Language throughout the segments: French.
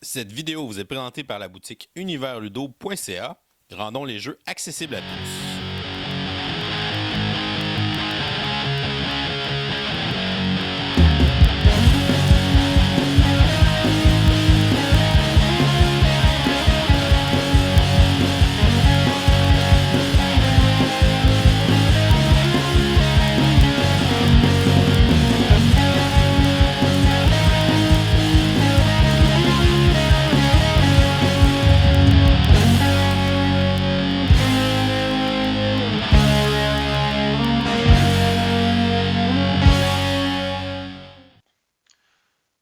Cette vidéo vous est présentée par la boutique universludo.ca. Rendons les jeux accessibles à tous.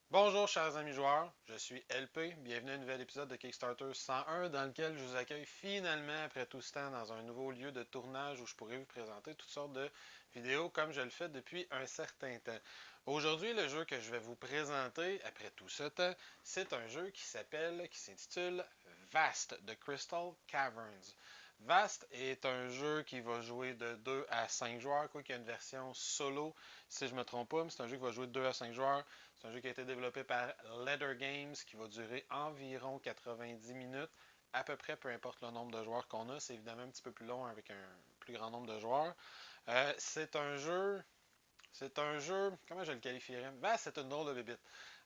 Bonjour chers amis joueurs, je suis LP, bienvenue à un nouvel épisode de Kickstarter 101 dans lequel je vous accueille finalement après tout ce temps dans un nouveau lieu de tournage où je pourrai vous présenter toutes sortes de vidéos comme je le fais depuis un certain temps. Aujourd'hui, le jeu que je vais vous présenter après tout ce temps, c'est un jeu qui s'intitule Vast de Crystal Caverns. Vast est un jeu qui va jouer de 2 à 5 joueurs, quoi qu'il y a une version solo, si je ne me trompe pas, mais c'est un jeu qui va jouer de 2 à 5 joueurs. C'est un jeu qui a été développé par Leather Games, qui va durer environ 90 minutes, à peu près, peu importe le nombre de joueurs qu'on a. C'est évidemment un petit peu plus long avec un plus grand nombre de joueurs. Comment je le qualifierais? Ben, c'est une drôle de bébite.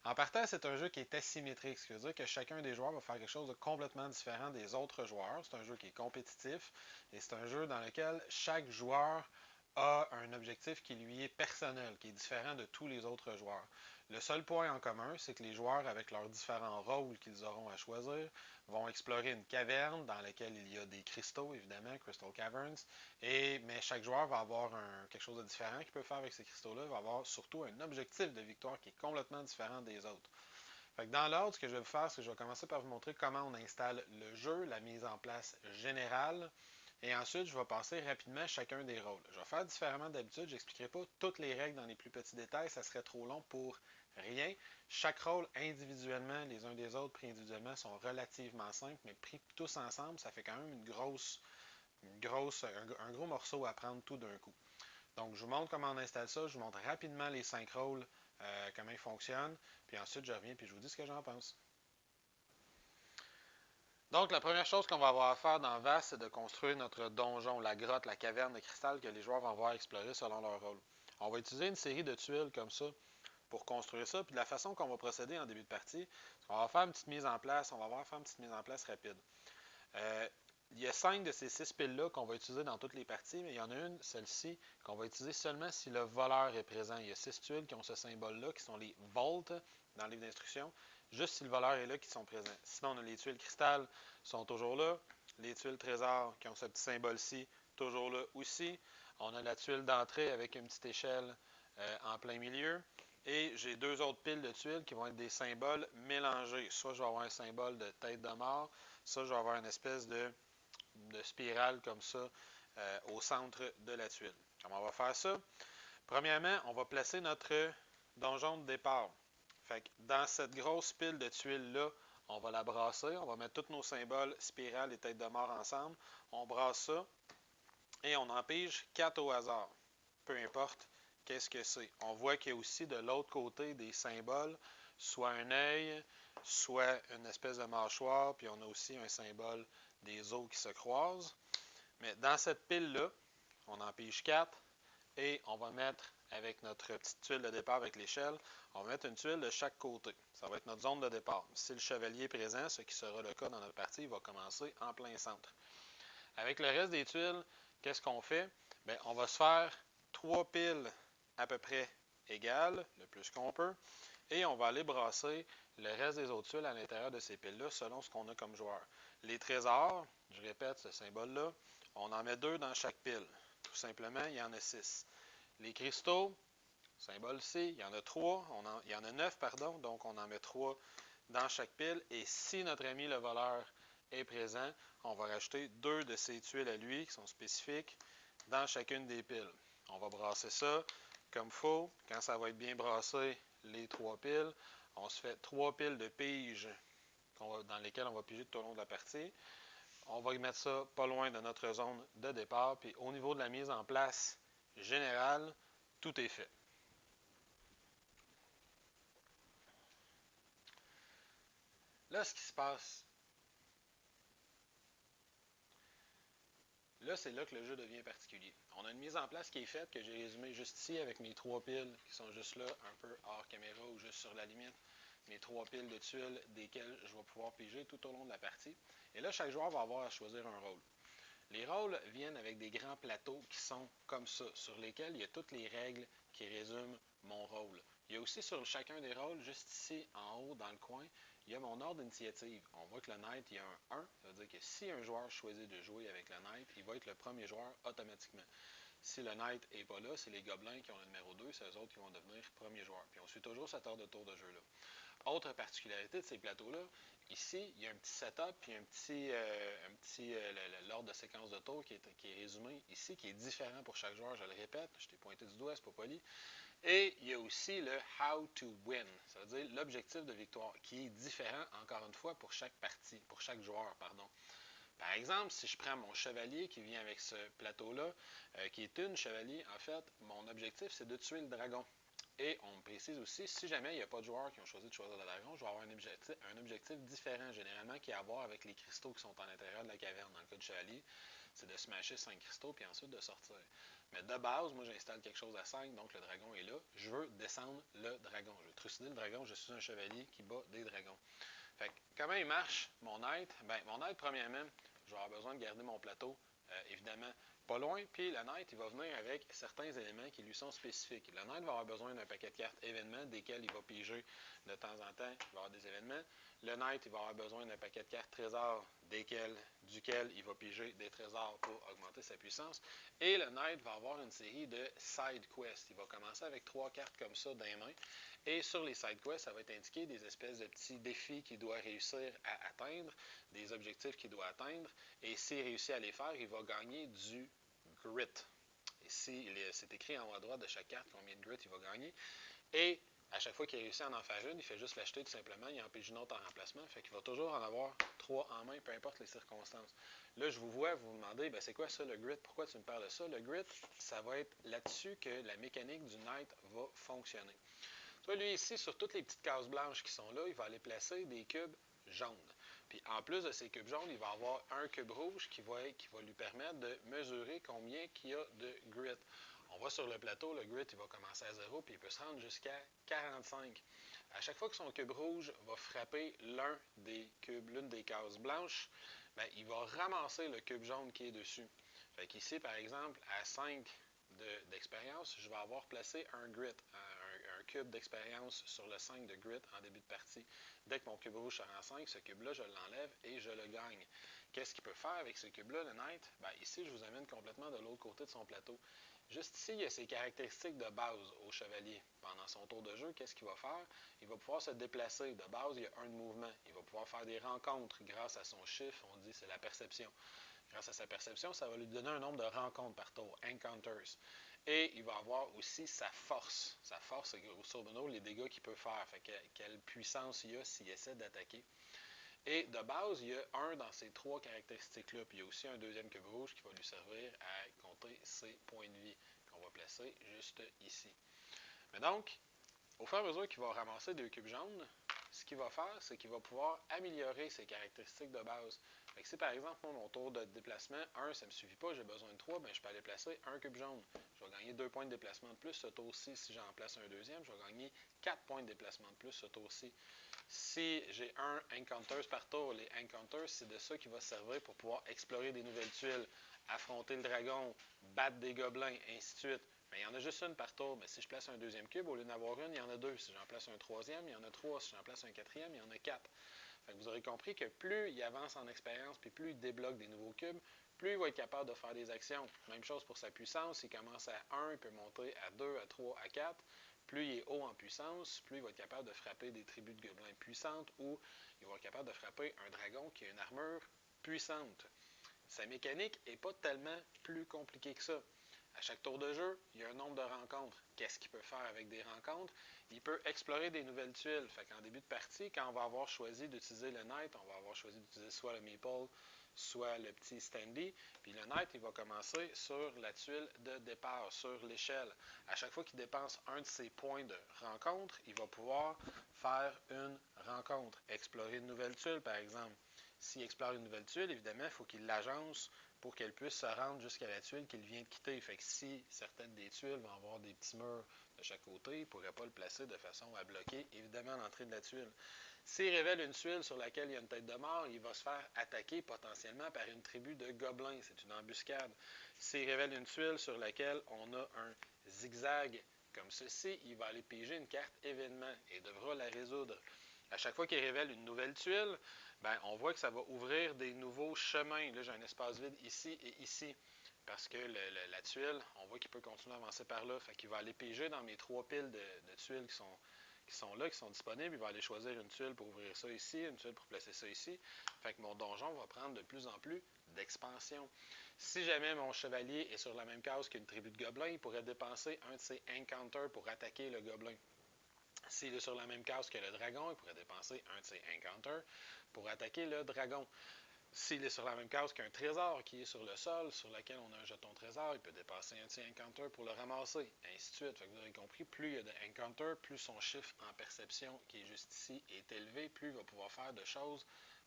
En partant, c'est un jeu qui est asymétrique, ce qui veut dire que chacun des joueurs va faire quelque chose de complètement différent des autres joueurs. C'est un jeu qui est compétitif et c'est un jeu dans lequel chaque joueur a un objectif qui lui est personnel, qui est différent de tous les autres joueurs. Le seul point en commun, c'est que les joueurs, avec leurs différents rôles qu'ils auront à choisir, vont explorer une caverne dans laquelle il y a des cristaux, évidemment, Crystal Caverns, mais chaque joueur va avoir quelque chose de différent qu'il peut faire avec ces cristaux-là, va avoir surtout un objectif de victoire qui est complètement différent des autres. Fait que dans l'ordre, ce que je vais vous faire, c'est que je vais commencer par vous montrer comment on installe le jeu, la mise en place générale, et ensuite, je vais passer rapidement à chacun des rôles. Je vais faire différemment d'habitude. Je n'expliquerai pas toutes les règles dans les plus petits détails. Ça serait trop long pour rien. Chaque rôle individuellement, les uns des autres pris individuellement, sont relativement simples, mais pris tous ensemble, ça fait quand même un gros morceau à prendre tout d'un coup. Donc, je vous montre comment on installe ça. Je vous montre rapidement les 5 rôles, comment ils fonctionnent. Puis ensuite, je reviens et je vous dis ce que j'en pense. Donc, la première chose qu'on va avoir à faire dans VAS, c'est de construire notre donjon, la grotte, la caverne de cristal que les joueurs vont avoir explorer selon leur rôle. On va utiliser une série de tuiles comme ça pour construire ça. Puis de la façon qu'on va procéder en début de partie, on va faire une petite mise en place, on va voir faire une petite mise en place rapide. Il y a 5 de ces 6 piles-là qu'on va utiliser dans toutes les parties, mais il y en a une, celle-ci, qu'on va utiliser seulement si le voleur est présent. Il y a 6 tuiles qui ont ce symbole-là, qui sont les volts dans le livre d'instructions. Juste si le voleur est là, qui sont présents. Sinon, on a les tuiles cristal, sont toujours là. Les tuiles trésor, qui ont ce petit symbole-ci, toujours là aussi. On a la tuile d'entrée avec une petite échelle en plein milieu. Et j'ai 2 autres piles de tuiles qui vont être des symboles mélangés. Soit je vais avoir un symbole de tête de mort, soit je vais avoir une espèce de spirale comme ça au centre de la tuile. Comment on va faire ça? Premièrement, on va placer notre donjon de départ. Fait que dans cette grosse pile de tuiles-là, on va la brasser. On va mettre tous nos symboles, spirale et tête de mort ensemble. On brasse ça et on en pige 4 au hasard. Peu importe qu'est-ce que c'est. On voit qu'il y a aussi de l'autre côté des symboles, soit un œil, soit une espèce de mâchoire, puis on a aussi un symbole des os qui se croisent. Mais dans cette pile-là, on en pige 4 et on va mettre avec notre petite tuile de départ avec l'échelle, on va mettre une tuile de chaque côté. Ça va être notre zone de départ. Si le chevalier est présent, ce qui sera le cas dans notre partie, il va commencer en plein centre. Avec le reste des tuiles, qu'est-ce qu'on fait? Bien, on va se faire 3 piles à peu près égales, le plus qu'on peut, et on va aller brasser le reste des autres tuiles à l'intérieur de ces piles-là selon ce qu'on a comme joueur. Les trésors, je répète ce symbole-là, on en met 2 dans chaque pile. Tout simplement, il y en a 6. Les cristaux, symbole C, il y en a 3, il y en a 9, pardon, donc on en met 3 dans chaque pile. Et si notre ami le voleur est présent, on va rajouter 2 de ces tuiles à lui qui sont spécifiques dans chacune des piles. On va brasser ça comme il faut. Quand ça va être bien brassé, les 3 piles, on se fait 3 piles de pige dans lesquelles on va piger tout au long de la partie. On va y mettre ça pas loin de notre zone de départ. Puis au niveau de la mise en place générale, tout est fait. Là, ce qui se passe, là, c'est là que le jeu devient particulier. On a une mise en place qui est faite, que j'ai résumée juste ici avec mes 3 piles qui sont juste là, un peu hors caméra ou juste sur la limite. Mes 3 piles de tuiles desquelles je vais pouvoir piger tout au long de la partie. Et là, chaque joueur va avoir à choisir un rôle. Les rôles viennent avec des grands plateaux qui sont comme ça, sur lesquels il y a toutes les règles qui résument mon rôle. Il y a aussi sur chacun des rôles, juste ici en haut dans le coin, il y a mon ordre d'initiative. On voit que le Knight, il y a un 1, ça veut dire que si un joueur choisit de jouer avec le Knight, il va être le premier joueur automatiquement. Si le Knight n'est pas là, c'est les Gobelins qui ont le numéro 2, c'est eux autres qui vont devenir premier joueur. Puis on suit toujours cet ordre de tour de jeu-là. Autre particularité de ces plateaux-là, ici, il y a un petit setup puis l'ordre de séquence de tour qui est résumé ici, qui est différent pour chaque joueur. Je le répète, je t'ai pointé du doigt, c'est pas poli. Et il y a aussi le How to Win, ça veut dire l'objectif de victoire, qui est différent, encore une fois, pour chaque partie, pour chaque joueur, pardon. Par exemple, si je prends mon chevalier qui vient avec ce plateau-là, qui est une chevalier, en fait, mon objectif, c'est de tuer le dragon. Et on me précise aussi, si jamais il n'y a pas de joueurs qui ont choisi de choisir le dragon, je vais avoir un objectif différent, généralement, qui a à voir avec les cristaux qui sont à l'intérieur de la caverne. Dans le cas du chevalier, c'est de smasher 5 cristaux, puis ensuite de sortir. Mais de base, moi, j'installe quelque chose à 5, donc le dragon est là. Je veux descendre le dragon. Je veux trucider le dragon, je suis un chevalier qui bat des dragons. Fait que, comment il marche, mon aide? Bien, mon aide, premièrement, je vais avoir besoin de garder mon plateau, évidemment, pas loin. Puis le Knight, il va venir avec certains éléments qui lui sont spécifiques. Le Knight va avoir besoin d'un paquet de cartes événements, desquels il va piger de temps en temps. Il va avoir des événements. Le Knight, il va avoir besoin d'un paquet de cartes trésors, duquel il va piger des trésors pour augmenter sa puissance. Et le Knight va avoir une série de side quests. Il va commencer avec 3 cartes comme ça dans les mains. Et sur les side quests, ça va être indiqué des espèces de petits défis qu'il doit réussir à atteindre, des objectifs qu'il doit atteindre. Et s'il réussit à les faire, il va gagner du grit. Ici, c'est écrit en haut à droite de chaque carte combien de grit il va gagner. Et à chaque fois qu'il réussit à en faire une, il fait juste l'acheter tout simplement, il en pige une autre en remplacement, fait qu'il va toujours en avoir 3 en main, peu importe les circonstances. Là, je vous vois, vous vous demandez, ben, c'est quoi ça le grit? Pourquoi tu me parles de ça? Le grit, ça va être là-dessus que la mécanique du Knight va fonctionner. Tu vois, lui ici, sur toutes les petites cases blanches qui sont là, il va aller placer des cubes jaunes. Puis en plus de ces cubes jaunes, il va avoir un cube rouge qui va lui permettre de mesurer combien il y a de grit. On va sur le plateau, le grit il va commencer à 0 puis il peut se rendre jusqu'à 45. À chaque fois que son cube rouge va frapper l'une des cases blanches, bien, il va ramasser le cube jaune qui est dessus. Fait qu'ici, par exemple, à 5 d'expérience, je vais avoir placé un grit, un cube d'expérience sur le 5 de grit en début de partie. Dès que mon cube rouge sera en 5, ce cube-là, je l'enlève et je le gagne. Qu'est-ce qu'il peut faire avec ce cube-là, le Knight? Bien, ici, je vous amène complètement de l'autre côté de son plateau. Juste ici, il y a ses caractéristiques de base au chevalier. Pendant son tour de jeu, qu'est-ce qu'il va faire? Il va pouvoir se déplacer. De base, il y a un de mouvement. Il va pouvoir faire des rencontres grâce à son chiffre. On dit c'est la perception. Grâce à sa perception, ça va lui donner un nombre de rencontres par tour, encounters. Et il va avoir aussi sa force. Sa force, c'est grosso modo les dégâts qu'il peut faire. Fait que, quelle puissance il a s'il essaie d'attaquer. Et de base, il y a un dans ces 3 caractéristiques-là. Puis il y a aussi un deuxième cube rouge qui va lui servir à compter ses points de vie, qu'on va placer juste ici. Mais donc, au fur et à mesure qu'il va ramasser 2 cubes jaunes, ce qu'il va faire, c'est qu'il va pouvoir améliorer ses caractéristiques de base. Fait que si par exemple, moi, mon tour de déplacement, 1, ça ne me suffit pas, j'ai besoin de 3, bien, je peux aller placer un cube jaune. Je vais gagner 2 points de déplacement de plus. Ce tour-ci, si j'en place un deuxième, je vais gagner 4 points de déplacement de plus ce tour-ci. Si j'ai un Encounters par tour, les Encounters, c'est de ça qui va servir pour pouvoir explorer des nouvelles tuiles, affronter le dragon, battre des gobelins, ainsi de suite. Mais il y en a juste une par tour. Mais si je place un deuxième cube, au lieu d'en avoir une, il y en a 2. Si j'en place un troisième, il y en a 3. Si j'en place un quatrième, il y en a 4. Fait que vous aurez compris que plus il avance en expérience, puis plus il débloque des nouveaux cubes, plus il va être capable de faire des actions. Même chose pour sa puissance. Il commence à 1, il peut monter à 2, à 3, à 4. Plus il est haut en puissance, plus il va être capable de frapper des tribus de gobelins puissantes ou il va être capable de frapper un dragon qui a une armure puissante. Sa mécanique n'est pas tellement plus compliquée que ça. À chaque tour de jeu, il y a un nombre de rencontres. Qu'est-ce qu'il peut faire avec des rencontres? Il peut explorer des nouvelles tuiles. Fait qu'en début de partie, quand on va avoir choisi d'utiliser le Knight, on va avoir choisi d'utiliser soit le Maple, soit le petit standee. Puis le knight, il va commencer sur la tuile de départ, sur l'échelle. À chaque fois qu'il dépense un de ses points de rencontre, il va pouvoir faire une rencontre, explorer une nouvelle tuile, par exemple. S'il explore une nouvelle tuile, évidemment, il faut qu'il l'agence pour qu'elle puisse se rendre jusqu'à la tuile qu'il vient de quitter. Fait que si certaines des tuiles vont avoir des petits murs de chaque côté, il ne pourrait pas le placer de façon à bloquer, évidemment, l'entrée de la tuile. S'il révèle une tuile sur laquelle il y a une tête de mort, il va se faire attaquer potentiellement par une tribu de gobelins. C'est une embuscade. S'il révèle une tuile sur laquelle on a un zigzag comme ceci, il va aller piger une carte événement et devra la résoudre. À chaque fois qu'il révèle une nouvelle tuile, on voit que ça va ouvrir des nouveaux chemins. Là, j'ai un espace vide ici et ici. Parce que la tuile, on voit qu'il peut continuer à avancer par là. Fait qu'il va aller piger dans mes 3 piles de tuiles qui sont là, qui sont disponibles. Il va aller choisir une tuile pour ouvrir ça ici, une tuile pour placer ça ici. Fait que mon donjon va prendre de plus en plus d'expansion. Si jamais mon chevalier est sur la même case qu'une tribu de gobelins, il pourrait dépenser un de ses encounters pour attaquer le gobelin. S'il est sur la même case que le dragon, il pourrait dépenser un de ses encounters pour attaquer le dragon. S'il est sur la même case qu'un trésor qui est sur le sol, sur lequel on a un jeton trésor, il peut dépasser un de ses encounters pour le ramasser, ainsi de suite. Fait que vous avez compris, plus il y a d'encounters, plus son chiffre en perception, qui est juste ici, est élevé, plus il va pouvoir faire de choses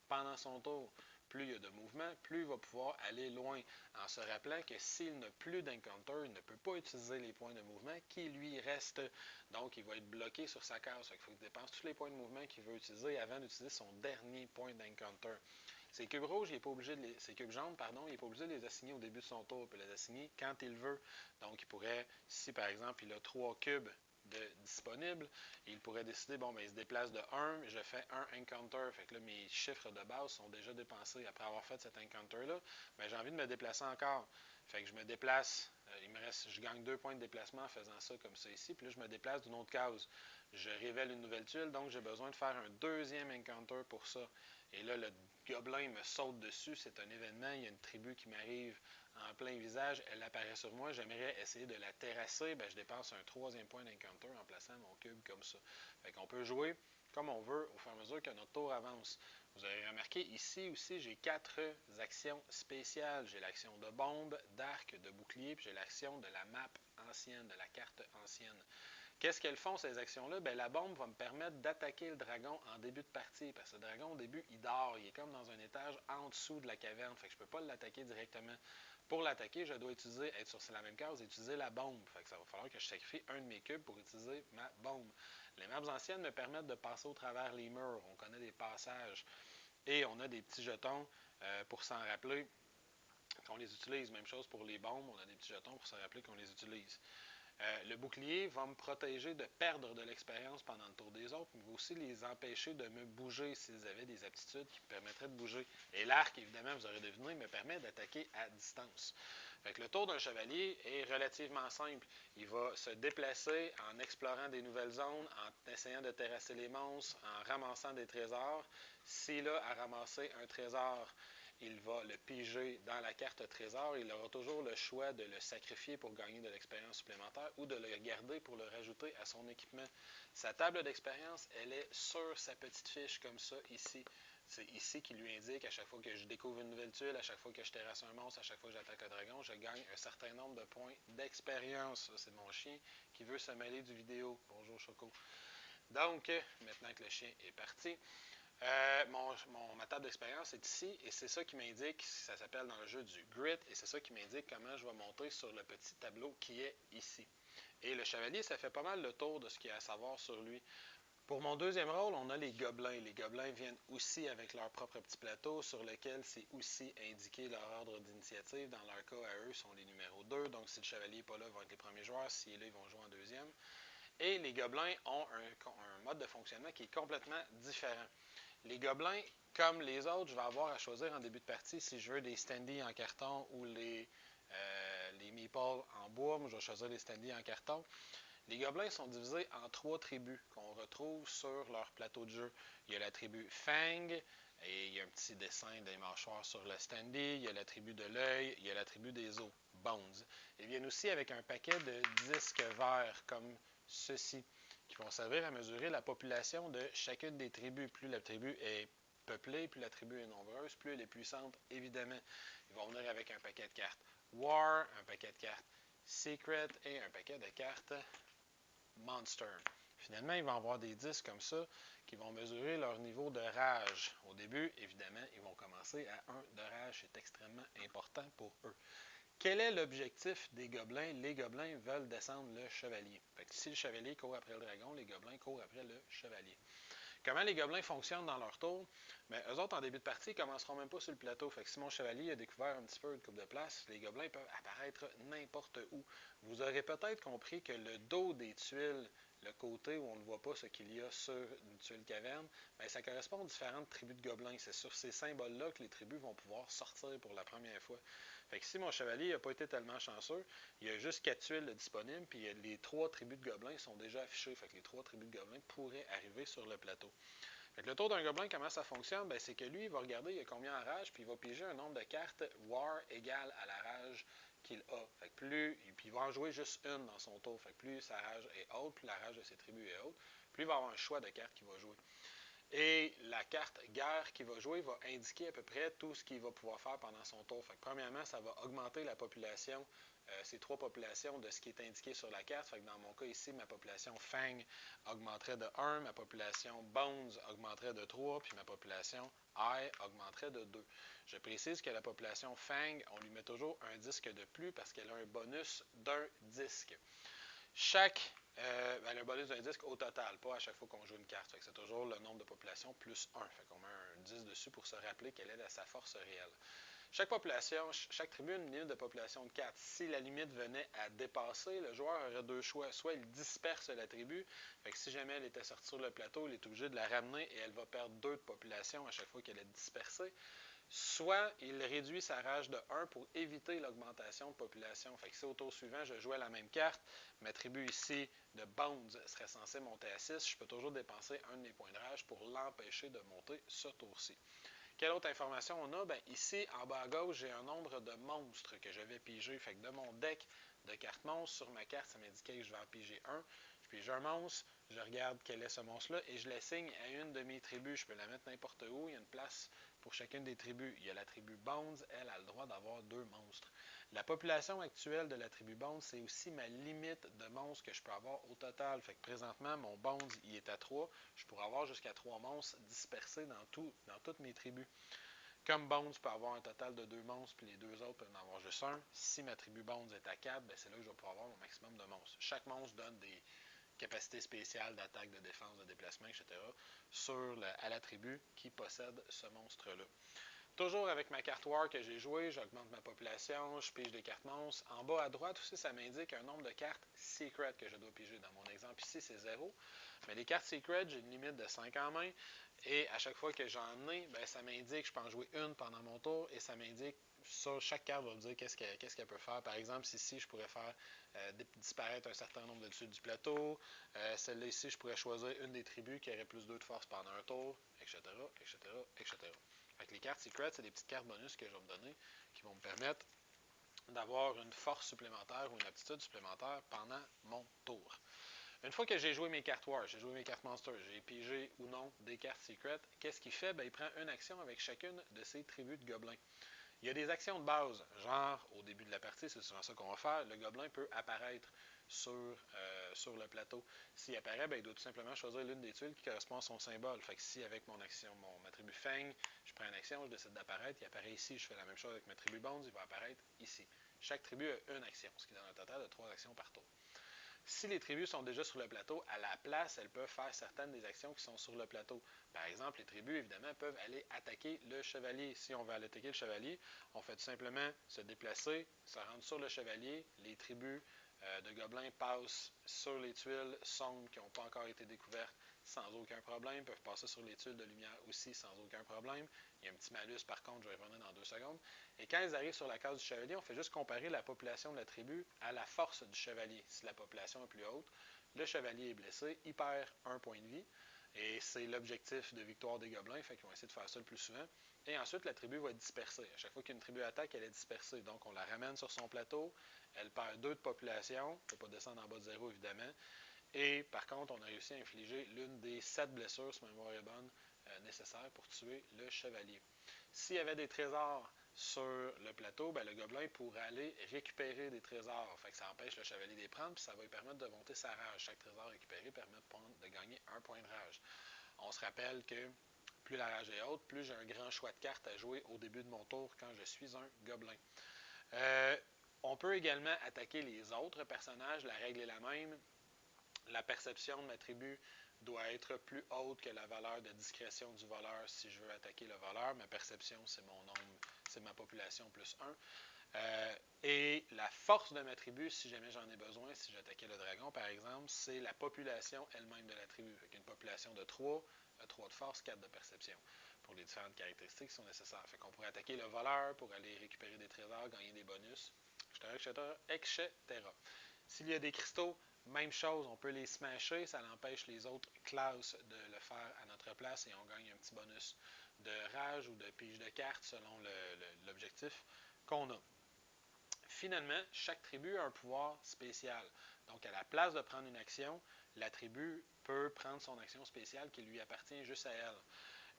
pendant son tour. Plus il y a de mouvement, plus il va pouvoir aller loin, en se rappelant que s'il n'a plus d'encounter, il ne peut pas utiliser les points de mouvement qui lui restent. Donc, il va être bloqué sur sa case. Fait qu'il faut qu'il dépense tous les points de mouvement qu'il veut utiliser avant d'utiliser son dernier point d'encounter. Ces cubes rouges, il n'est pas obligé de ces cubes jaunes, pardon, il n'est pas obligé de les assigner au début de son tour. Il peut les assigner quand il veut. Donc, il pourrait, si par exemple, il a 3 cubes disponibles, il pourrait décider, il se déplace de 1, je fais un encounter. Fait que là, mes chiffres de base sont déjà dépensés après avoir fait cet encounter-là. Mais j'ai envie de me déplacer encore. Fait que je me déplace, je gagne 2 points de déplacement en faisant ça comme ça ici. Puis là, je me déplace d'une autre case. Je révèle une nouvelle tuile, donc j'ai besoin de faire un deuxième encounter pour ça. Et là, le gobelin me saute dessus, c'est un événement, il y a une tribu qui m'arrive en plein visage, elle apparaît sur moi, j'aimerais essayer de la terrasser, je dépense un 3e point d'encounter en plaçant mon cube comme ça. Fait qu'on peut jouer comme on veut au fur et à mesure que notre tour avance. Vous avez remarqué, ici aussi, j'ai 4 actions spéciales. J'ai l'action de bombe, d'arc, de bouclier, puis j'ai l'action de la map ancienne, de la carte ancienne. Qu'est-ce qu'elles font, ces actions-là? La bombe va me permettre d'attaquer le dragon en début de partie. Parce que le dragon, au début, il dort. Il est comme dans un étage en dessous de la caverne. Fait que je ne peux pas l'attaquer directement. Pour l'attaquer, je dois être sur la même case et utiliser la bombe. Fait que ça va falloir que je sacrifie un de mes cubes pour utiliser ma bombe. Les maps anciennes me permettent de passer au travers les murs. On connaît des passages. Et on a des petits jetons pour s'en rappeler qu'on les utilise. Même chose pour les bombes. On a des petits jetons pour s'en rappeler qu'on les utilise. Le bouclier va me protéger de perdre de l'expérience pendant le tour des autres, mais va aussi les empêcher de me bouger s'ils avaient des aptitudes qui me permettraient de bouger. Et l'arc, évidemment, vous aurez deviné, me permet d'attaquer à distance. Fait que le tour d'un chevalier est relativement simple. Il va se déplacer en explorant des nouvelles zones, en essayant de terrasser les monstres, en ramassant des trésors. S'il a à ramasser un trésor, il va le piger dans la carte trésor. Il aura toujours le choix de le sacrifier pour gagner de l'expérience supplémentaire ou de le garder pour le rajouter à son équipement. Sa table d'expérience, elle est sur sa petite fiche comme ça ici. C'est ici qu'il lui indique à chaque fois que je découvre une nouvelle tuile, à chaque fois que je terrasse un monstre, à chaque fois que j'attaque le dragon, je gagne un certain nombre de points d'expérience. C'est mon chien qui veut se mêler du vidéo. Bonjour Choco. Donc, maintenant que le chien est parti, ma table d'expérience est ici et c'est ça qui m'indique, ça s'appelle dans le jeu du grid, et c'est ça qui m'indique comment je vais monter sur le petit tableau qui est ici. Et le chevalier, ça fait pas mal le tour de ce qu'il y a à savoir sur lui. Pour mon deuxième rôle, on a les gobelins. Les gobelins viennent aussi avec leur propre petit plateau sur lequel c'est aussi indiqué leur ordre d'initiative. Dans leur cas, à eux, sont les numéros 2. Donc, si le chevalier n'est pas là, ils vont être les premiers joueurs. S'il est là, ils vont jouer en deuxième. Et les gobelins ont un mode de fonctionnement qui est complètement différent. Les gobelins, comme les autres, je vais avoir à choisir en début de partie si je veux des standees en carton ou les meeples en bois. Moi, je vais choisir les standees en carton. Les gobelins sont divisés en 3 tribus qu'on retrouve sur leur plateau de jeu. Il y a la tribu Fang, et il y a un petit dessin des mâchoires sur le standee. Il y a la tribu de l'œil, il y a la tribu des os, Bones. Ils viennent aussi avec un paquet de disques verts comme ceci, qui vont servir à mesurer la population de chacune des tribus. Plus la tribu est peuplée, plus la tribu est nombreuse, plus elle est puissante, évidemment. Ils vont venir avec un paquet de cartes War, un paquet de cartes Secret et un paquet de cartes Monster. Finalement, ils vont avoir des disques comme ça qui vont mesurer leur niveau de rage. Au début, évidemment, ils vont commencer à 1 de rage. C'est extrêmement important pour eux. Quel est l'objectif des gobelins? Les gobelins veulent descendre le chevalier. Fait que si le chevalier court après le dragon, les gobelins courent après le chevalier. Comment les gobelins fonctionnent dans leur tour? Bien, eux autres, en début de partie, ils ne commenceront même pas sur le plateau. Fait que si mon chevalier a découvert un petit peu une coupe de place, les gobelins peuvent apparaître n'importe où. Vous aurez peut-être compris que le dos des tuiles, le côté où on ne voit pas ce qu'il y a sur une tuile caverne, bien, ça correspond aux différentes tribus de gobelins. C'est sur ces symboles-là que les tribus vont pouvoir sortir pour la première fois. Fait que si mon chevalier n'a pas été tellement chanceux, il y a juste 4 tuiles disponibles, puis les 3 tribus de gobelins sont déjà affichées. Fait que les 3 tribus de gobelins pourraient arriver sur le plateau. Fait que le tour d'un gobelin, comment ça fonctionne? Ben, c'est que lui, il va regarder il y a combien en rage, puis il va piger un nombre de cartes War égal à la rage qu'il a. Fait que puis il va en jouer juste une dans son tour. Fait que plus sa rage est haute, plus la rage de ses tribus est haute, plus il va avoir un choix de cartes qu'il va jouer. Et la carte guerre qu'il va jouer va indiquer à peu près tout ce qu'il va pouvoir faire pendant son tour. Fait que premièrement, ça va augmenter la population, ces 3 populations de ce qui est indiqué sur la carte. Fait que dans mon cas ici, ma population Fang augmenterait de 1, ma population Bones augmenterait de 3, puis ma population Eye augmenterait de 2. Je précise que la population Fang, on lui met toujours un disque de plus parce qu'elle a un bonus d'un disque. Elle a un bonus d'un disque au total, pas à chaque fois qu'on joue une carte. C'est toujours le nombre de populations plus 1. Fait qu'on met un 10 dessus pour se rappeler quelle est sa force réelle. Chaque population, chaque tribu a une limite de population de 4. Si la limite venait à dépasser, le joueur aurait 2 choix. Soit il disperse la tribu, fait que si jamais elle était sortie sur le plateau, il est obligé de la ramener et elle va perdre 2 de population à chaque fois qu'elle est dispersée. Soit il réduit sa rage de 1 pour éviter l'augmentation de population. Fait que si au tour suivant, je jouais la même carte, ma tribu ici de Bones serait censée monter à 6, je peux toujours dépenser un de mes points de rage pour l'empêcher de monter ce tour-ci. Quelle autre information on a? Bien, ici, en bas à gauche, j'ai un nombre de monstres que je vais piger. Fait que de mon deck de cartes monstres, sur ma carte, ça m'indiquait que je vais en piger un. Je pige un monstre, je regarde quel est ce monstre-là et je l'assigne à une de mes tribus. Je peux la mettre n'importe où, il y a une place pour chacune des tribus. Il y a la tribu Bones, elle a le droit d'avoir 2 monstres. La population actuelle de la tribu Bones, c'est aussi ma limite de monstres que je peux avoir au total. Fait que présentement, mon Bones, il est à 3. Je pourrais avoir jusqu'à 3 monstres dispersés dans toutes mes tribus. Comme Bones peut avoir un total de 2 monstres, puis les 2 autres peuvent en avoir juste un. Si ma tribu Bones est à 4, ben c'est là que je vais pouvoir avoir mon maximum de monstres. Chaque monstre donne des capacités spéciales d'attaque, de défense, de déplacement, etc. à la tribu qui possède ce monstre-là. Toujours avec ma carte War que j'ai jouée, j'augmente ma population, je pige des cartes monstres. En bas à droite aussi, ça m'indique un nombre de cartes Secret que je dois piger. Dans mon exemple ici, c'est 0. Mais les cartes Secret, j'ai une limite de 5 en main. Et à chaque fois que j'en ai, ben, ça m'indique que je peux en jouer une pendant mon tour. Et ça m'indique, sur chaque carte va me dire qu'est-ce qu'elle peut faire. Par exemple, ici, je pourrais faire disparaître un certain nombre de dessus du plateau. Celle-là ici, je pourrais choisir une des tribus qui aurait plus 2 de force pendant un tour, etc., etc., etc. Fait que les cartes Secret, c'est des petites cartes bonus que je vais me donner qui vont me permettre d'avoir une force supplémentaire ou une aptitude supplémentaire pendant mon tour. Une fois que j'ai joué mes cartes War, j'ai joué mes cartes Monster, j'ai pigé ou non des cartes Secret, qu'est-ce qu'il fait? Ben, il prend une action avec chacune de ses tribus de gobelins. Il y a des actions de base, genre au début de la partie, c'est souvent ça qu'on va faire, le gobelin peut apparaître sur le plateau. S'il apparaît, ben, il doit tout simplement choisir l'une des tuiles qui correspond à son symbole. Fait que si avec mon action, ma tribu Fang, je prends une action, je décide d'apparaître, il apparaît ici, je fais la même chose avec ma tribu Bones, il va apparaître ici. Chaque tribu a une action, ce qui donne un total de 3 actions par tour. Si les tribus sont déjà sur le plateau, à la place, elles peuvent faire certaines des actions qui sont sur le plateau. Par exemple, les tribus, évidemment, peuvent aller attaquer le chevalier. Si on veut aller attaquer le chevalier, on fait tout simplement se déplacer, se rendre sur le chevalier. Les tribus de gobelins passent sur les tuiles sombres qui n'ont pas encore été découvertes sans aucun problème, peuvent passer sur les tuiles de lumière aussi sans aucun problème. Il y a un petit malus par contre, je vais y revenir dans 2 secondes. Et quand ils arrivent sur la case du chevalier, on fait juste comparer la population de la tribu à la force du chevalier. Si la population est plus haute, le chevalier est blessé, il perd 1 point de vie. Et c'est l'objectif de victoire des gobelins, fait qu'ils vont essayer de faire ça le plus souvent. Et ensuite, la tribu va être dispersée. À chaque fois qu'une tribu attaque, elle est dispersée. Donc, on la ramène sur son plateau. Elle perd 2 de population. Elle ne peut pas descendre en bas de 0, évidemment. Et par contre, on a réussi à infliger l'une des 7 blessures, si ma mémoire est bonne, nécessaires pour tuer le chevalier. S'il y avait des trésors sur le plateau, ben, le gobelin pourrait aller récupérer des trésors. Fait que ça empêche le chevalier de les prendre, puis ça va lui permettre de monter sa rage. Chaque trésor récupéré permet de gagner un point de rage. On se rappelle que plus la rage est haute, plus j'ai un grand choix de cartes à jouer au début de mon tour quand je suis un gobelin. On peut également attaquer les autres personnages. La règle est la même. La perception de ma tribu doit être plus haute que la valeur de discrétion du voleur si je veux attaquer le voleur. Ma perception, c'est mon nombre, c'est ma population plus 1. Et la force de ma tribu, si jamais j'en ai besoin, si j'attaquais le dragon par exemple, c'est la population elle-même de la tribu. Fait une population de 3, 3 de force, 4 de perception, pour les différentes caractéristiques qui sont nécessaires. Fait qu'on pourrait attaquer le voleur pour aller récupérer des trésors, gagner des bonus, etc. S'il y a des cristaux, même chose, on peut les smasher, ça empêche les autres classes de le faire à notre place et on gagne un petit bonus de rage ou de pige de cartes selon l'objectif qu'on a. Finalement, chaque tribu a un pouvoir spécial. Donc, à la place de prendre une action, la tribu peut prendre son action spéciale qui lui appartient juste à elle.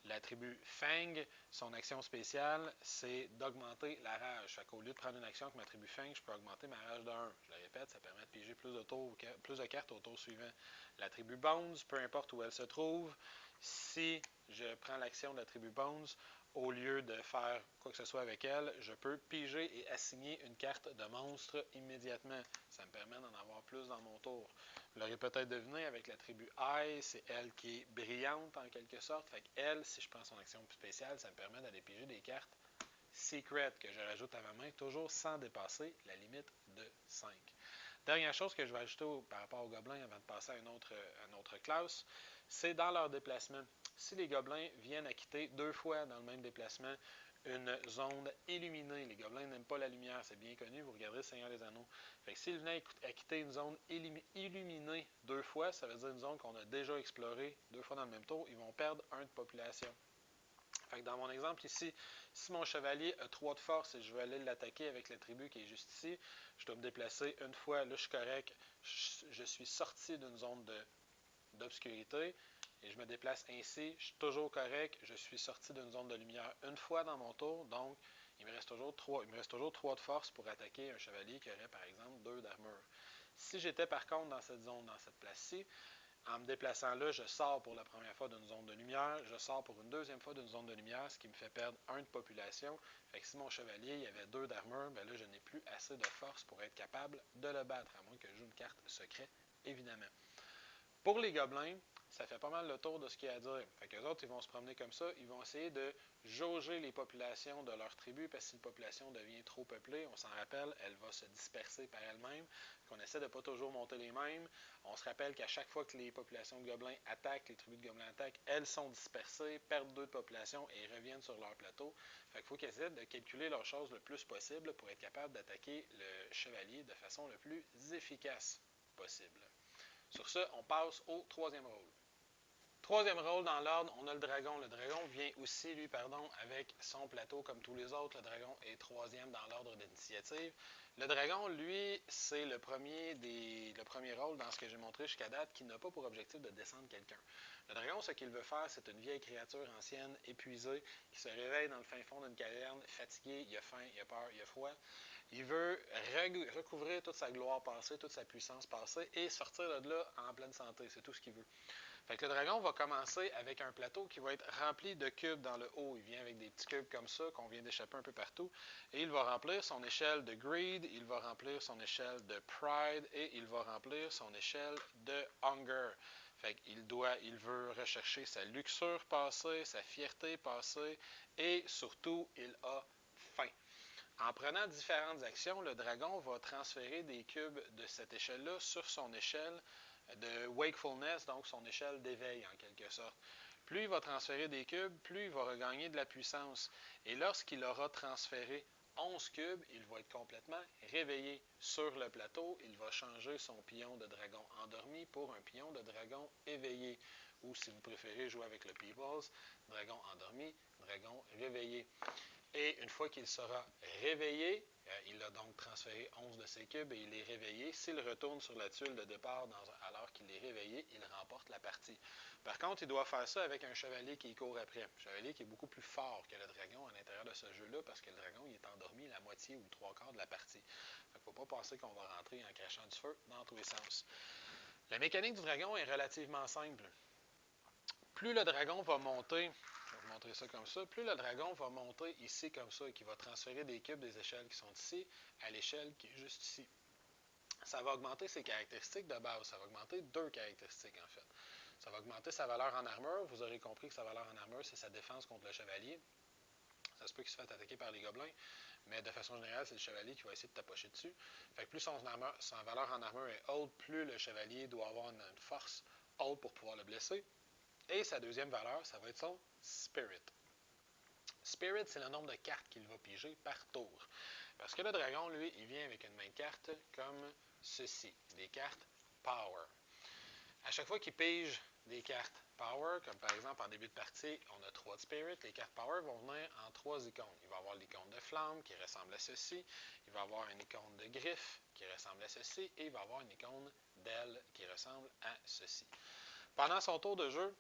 La tribu Fang, son action spéciale, c'est d'augmenter la rage. Fait qu'au lieu de prendre une action avec ma tribu Fang, je peux augmenter ma rage de 1. Je le répète, ça permet de piger plus de cartes au tour suivant. La tribu Bones, peu importe où elle se trouve, si je prends l'action de la tribu Bones, au lieu de faire quoi que ce soit avec elle, je peux piger et assigner une carte de monstre immédiatement. Ça me permet d'en avoir plus dans mon tour. Vous l'aurez peut-être deviné, avec la tribu Ai, c'est elle qui est brillante en quelque sorte. Fait qu'elle, si je prends son action spéciale, ça me permet d'aller piger des cartes secret que je rajoute à ma main, toujours sans dépasser la limite de 5. Dernière chose que je vais ajouter par rapport aux gobelins avant de passer à une autre classe, c'est dans leur déplacement. Si les gobelins viennent à quitter 2 fois dans le même déplacement une zone illuminée, les gobelins n'aiment pas la lumière, c'est bien connu, vous regardez le Seigneur des Anneaux. Fait que s'ils venaient à quitter une zone illuminée 2 fois, ça veut dire une zone qu'on a déjà explorée 2 fois dans le même tour, ils vont perdre 1 de population. Fait que dans mon exemple ici, si mon chevalier a 3 de force et je veux aller l'attaquer avec la tribu qui est juste ici, je dois me déplacer une fois, là je suis correct, je suis sorti d'une zone d'obscurité et je me déplace ainsi, je suis toujours correct, je suis sorti d'une zone de lumière une fois dans mon tour, donc il me reste toujours 3 de force pour attaquer un chevalier qui aurait par exemple 2 d'armure. Si j'étais par contre dans cette zone, dans cette place-ci, en me déplaçant là, je sors pour la première fois d'une zone de lumière, je sors pour une deuxième fois d'une zone de lumière, ce qui me fait perdre 1 de population. Fait que si mon chevalier il avait 2 d'armure, ben là je n'ai plus assez de force pour être capable de le battre, à moins que je joue une carte secret, évidemment. Pour les gobelins, ça fait pas mal le tour de ce qu'il y a à dire. Fait que les autres, ils vont se promener comme ça, ils vont essayer de jauger les populations de leur tribu, parce que si une population devient trop peuplée, on s'en rappelle, elle va se disperser par elle-même. On essaie de ne pas toujours monter les mêmes. On se rappelle qu'à chaque fois que les populations de gobelins attaquent, les tribus de gobelins attaquent, elles sont dispersées, perdent 2 de population et reviennent sur leur plateau. Fait qu'il faut qu'ils essaient de calculer leurs choses le plus possible pour être capable d'attaquer le chevalier de façon le plus efficace possible. Sur ce, on passe au 3e rôle. 3e rôle dans l'ordre, on a le dragon. Le dragon vient aussi, lui, avec son plateau comme tous les autres. Le dragon est 3e dans l'ordre d'initiative. Le dragon, lui, c'est le premier rôle dans ce que j'ai montré jusqu'à date qui n'a pas pour objectif de descendre quelqu'un. Le dragon, ce qu'il veut faire, c'est une vieille créature ancienne, épuisée, qui se réveille dans le fin fond d'une caverne, fatigué, il a faim, il a peur, il a froid. Il veut recouvrir toute sa gloire passée, toute sa puissance passée et sortir de là en pleine santé. C'est tout ce qu'il veut. Fait que le dragon va commencer avec un plateau qui va être rempli de cubes dans le haut. Il vient avec des petits cubes comme ça qu'on vient d'échapper un peu partout. Et il va remplir son échelle de greed, il va remplir son échelle de pride et il va remplir son échelle de hunger. Fait qu'il veut rechercher sa luxure passée, sa fierté passée et surtout, il a faim. En prenant différentes actions, le dragon va transférer des cubes de cette échelle-là sur son échelle de wakefulness, donc son échelle d'éveil en quelque sorte. Plus il va transférer des cubes, plus il va regagner de la puissance. Et lorsqu'il aura transféré 11 cubes, il va être complètement réveillé sur le plateau. Il va changer son pion de dragon endormi pour un pion de dragon éveillé. Ou si vous préférez jouer avec le Peoples, dragon endormi, dragon réveillé. Et une fois qu'il sera réveillé, il a donc transféré 11 de ses cubes et il est réveillé. S'il retourne sur la tuile de départ alors qu'il qu'il est réveillé, il remporte la partie. Par contre, il doit faire ça avec un chevalier qui court après. Un chevalier qui est beaucoup plus fort que le dragon à l'intérieur de ce jeu-là, parce que le dragon il est endormi la moitié ou le trois quarts de la partie. Il ne faut pas penser qu'on va rentrer en crachant du feu dans tous les sens. La mécanique du dragon est relativement simple. Plus le dragon va monter, je vais vous montrer ça comme ça, plus le dragon va monter ici comme ça et qu'il va transférer des cubes des échelles qui sont ici à l'échelle qui est juste ici. Ça va augmenter ses caractéristiques de base. Ça va augmenter deux caractéristiques en fait. Ça va augmenter sa valeur en armure. Vous aurez compris que sa valeur en armure, c'est sa défense contre le chevalier. Ça se peut qu'il se fasse attaquer par les gobelins, mais de façon générale, c'est le chevalier qui va essayer de tapocher dessus. Fait que plus son valeur en armure est haute, plus le chevalier doit avoir une force haute pour pouvoir le blesser. Et sa deuxième valeur, ça va être son Spirit. Spirit, c'est le nombre de cartes qu'il va piger par tour. Parce que le dragon, lui, il vient avec une main de cartes comme ceci, des cartes Power. À chaque fois qu'il pige des cartes Power, comme par exemple en début de partie, on a 3 de Spirit, les cartes Power vont venir en 3 icônes. Il va y avoir l'icône de flamme qui ressemble à ceci, il va y avoir une icône de griffe qui ressemble à ceci, et il va y avoir une icône d'aile qui ressemble à ceci. Pendant son tour de jeu,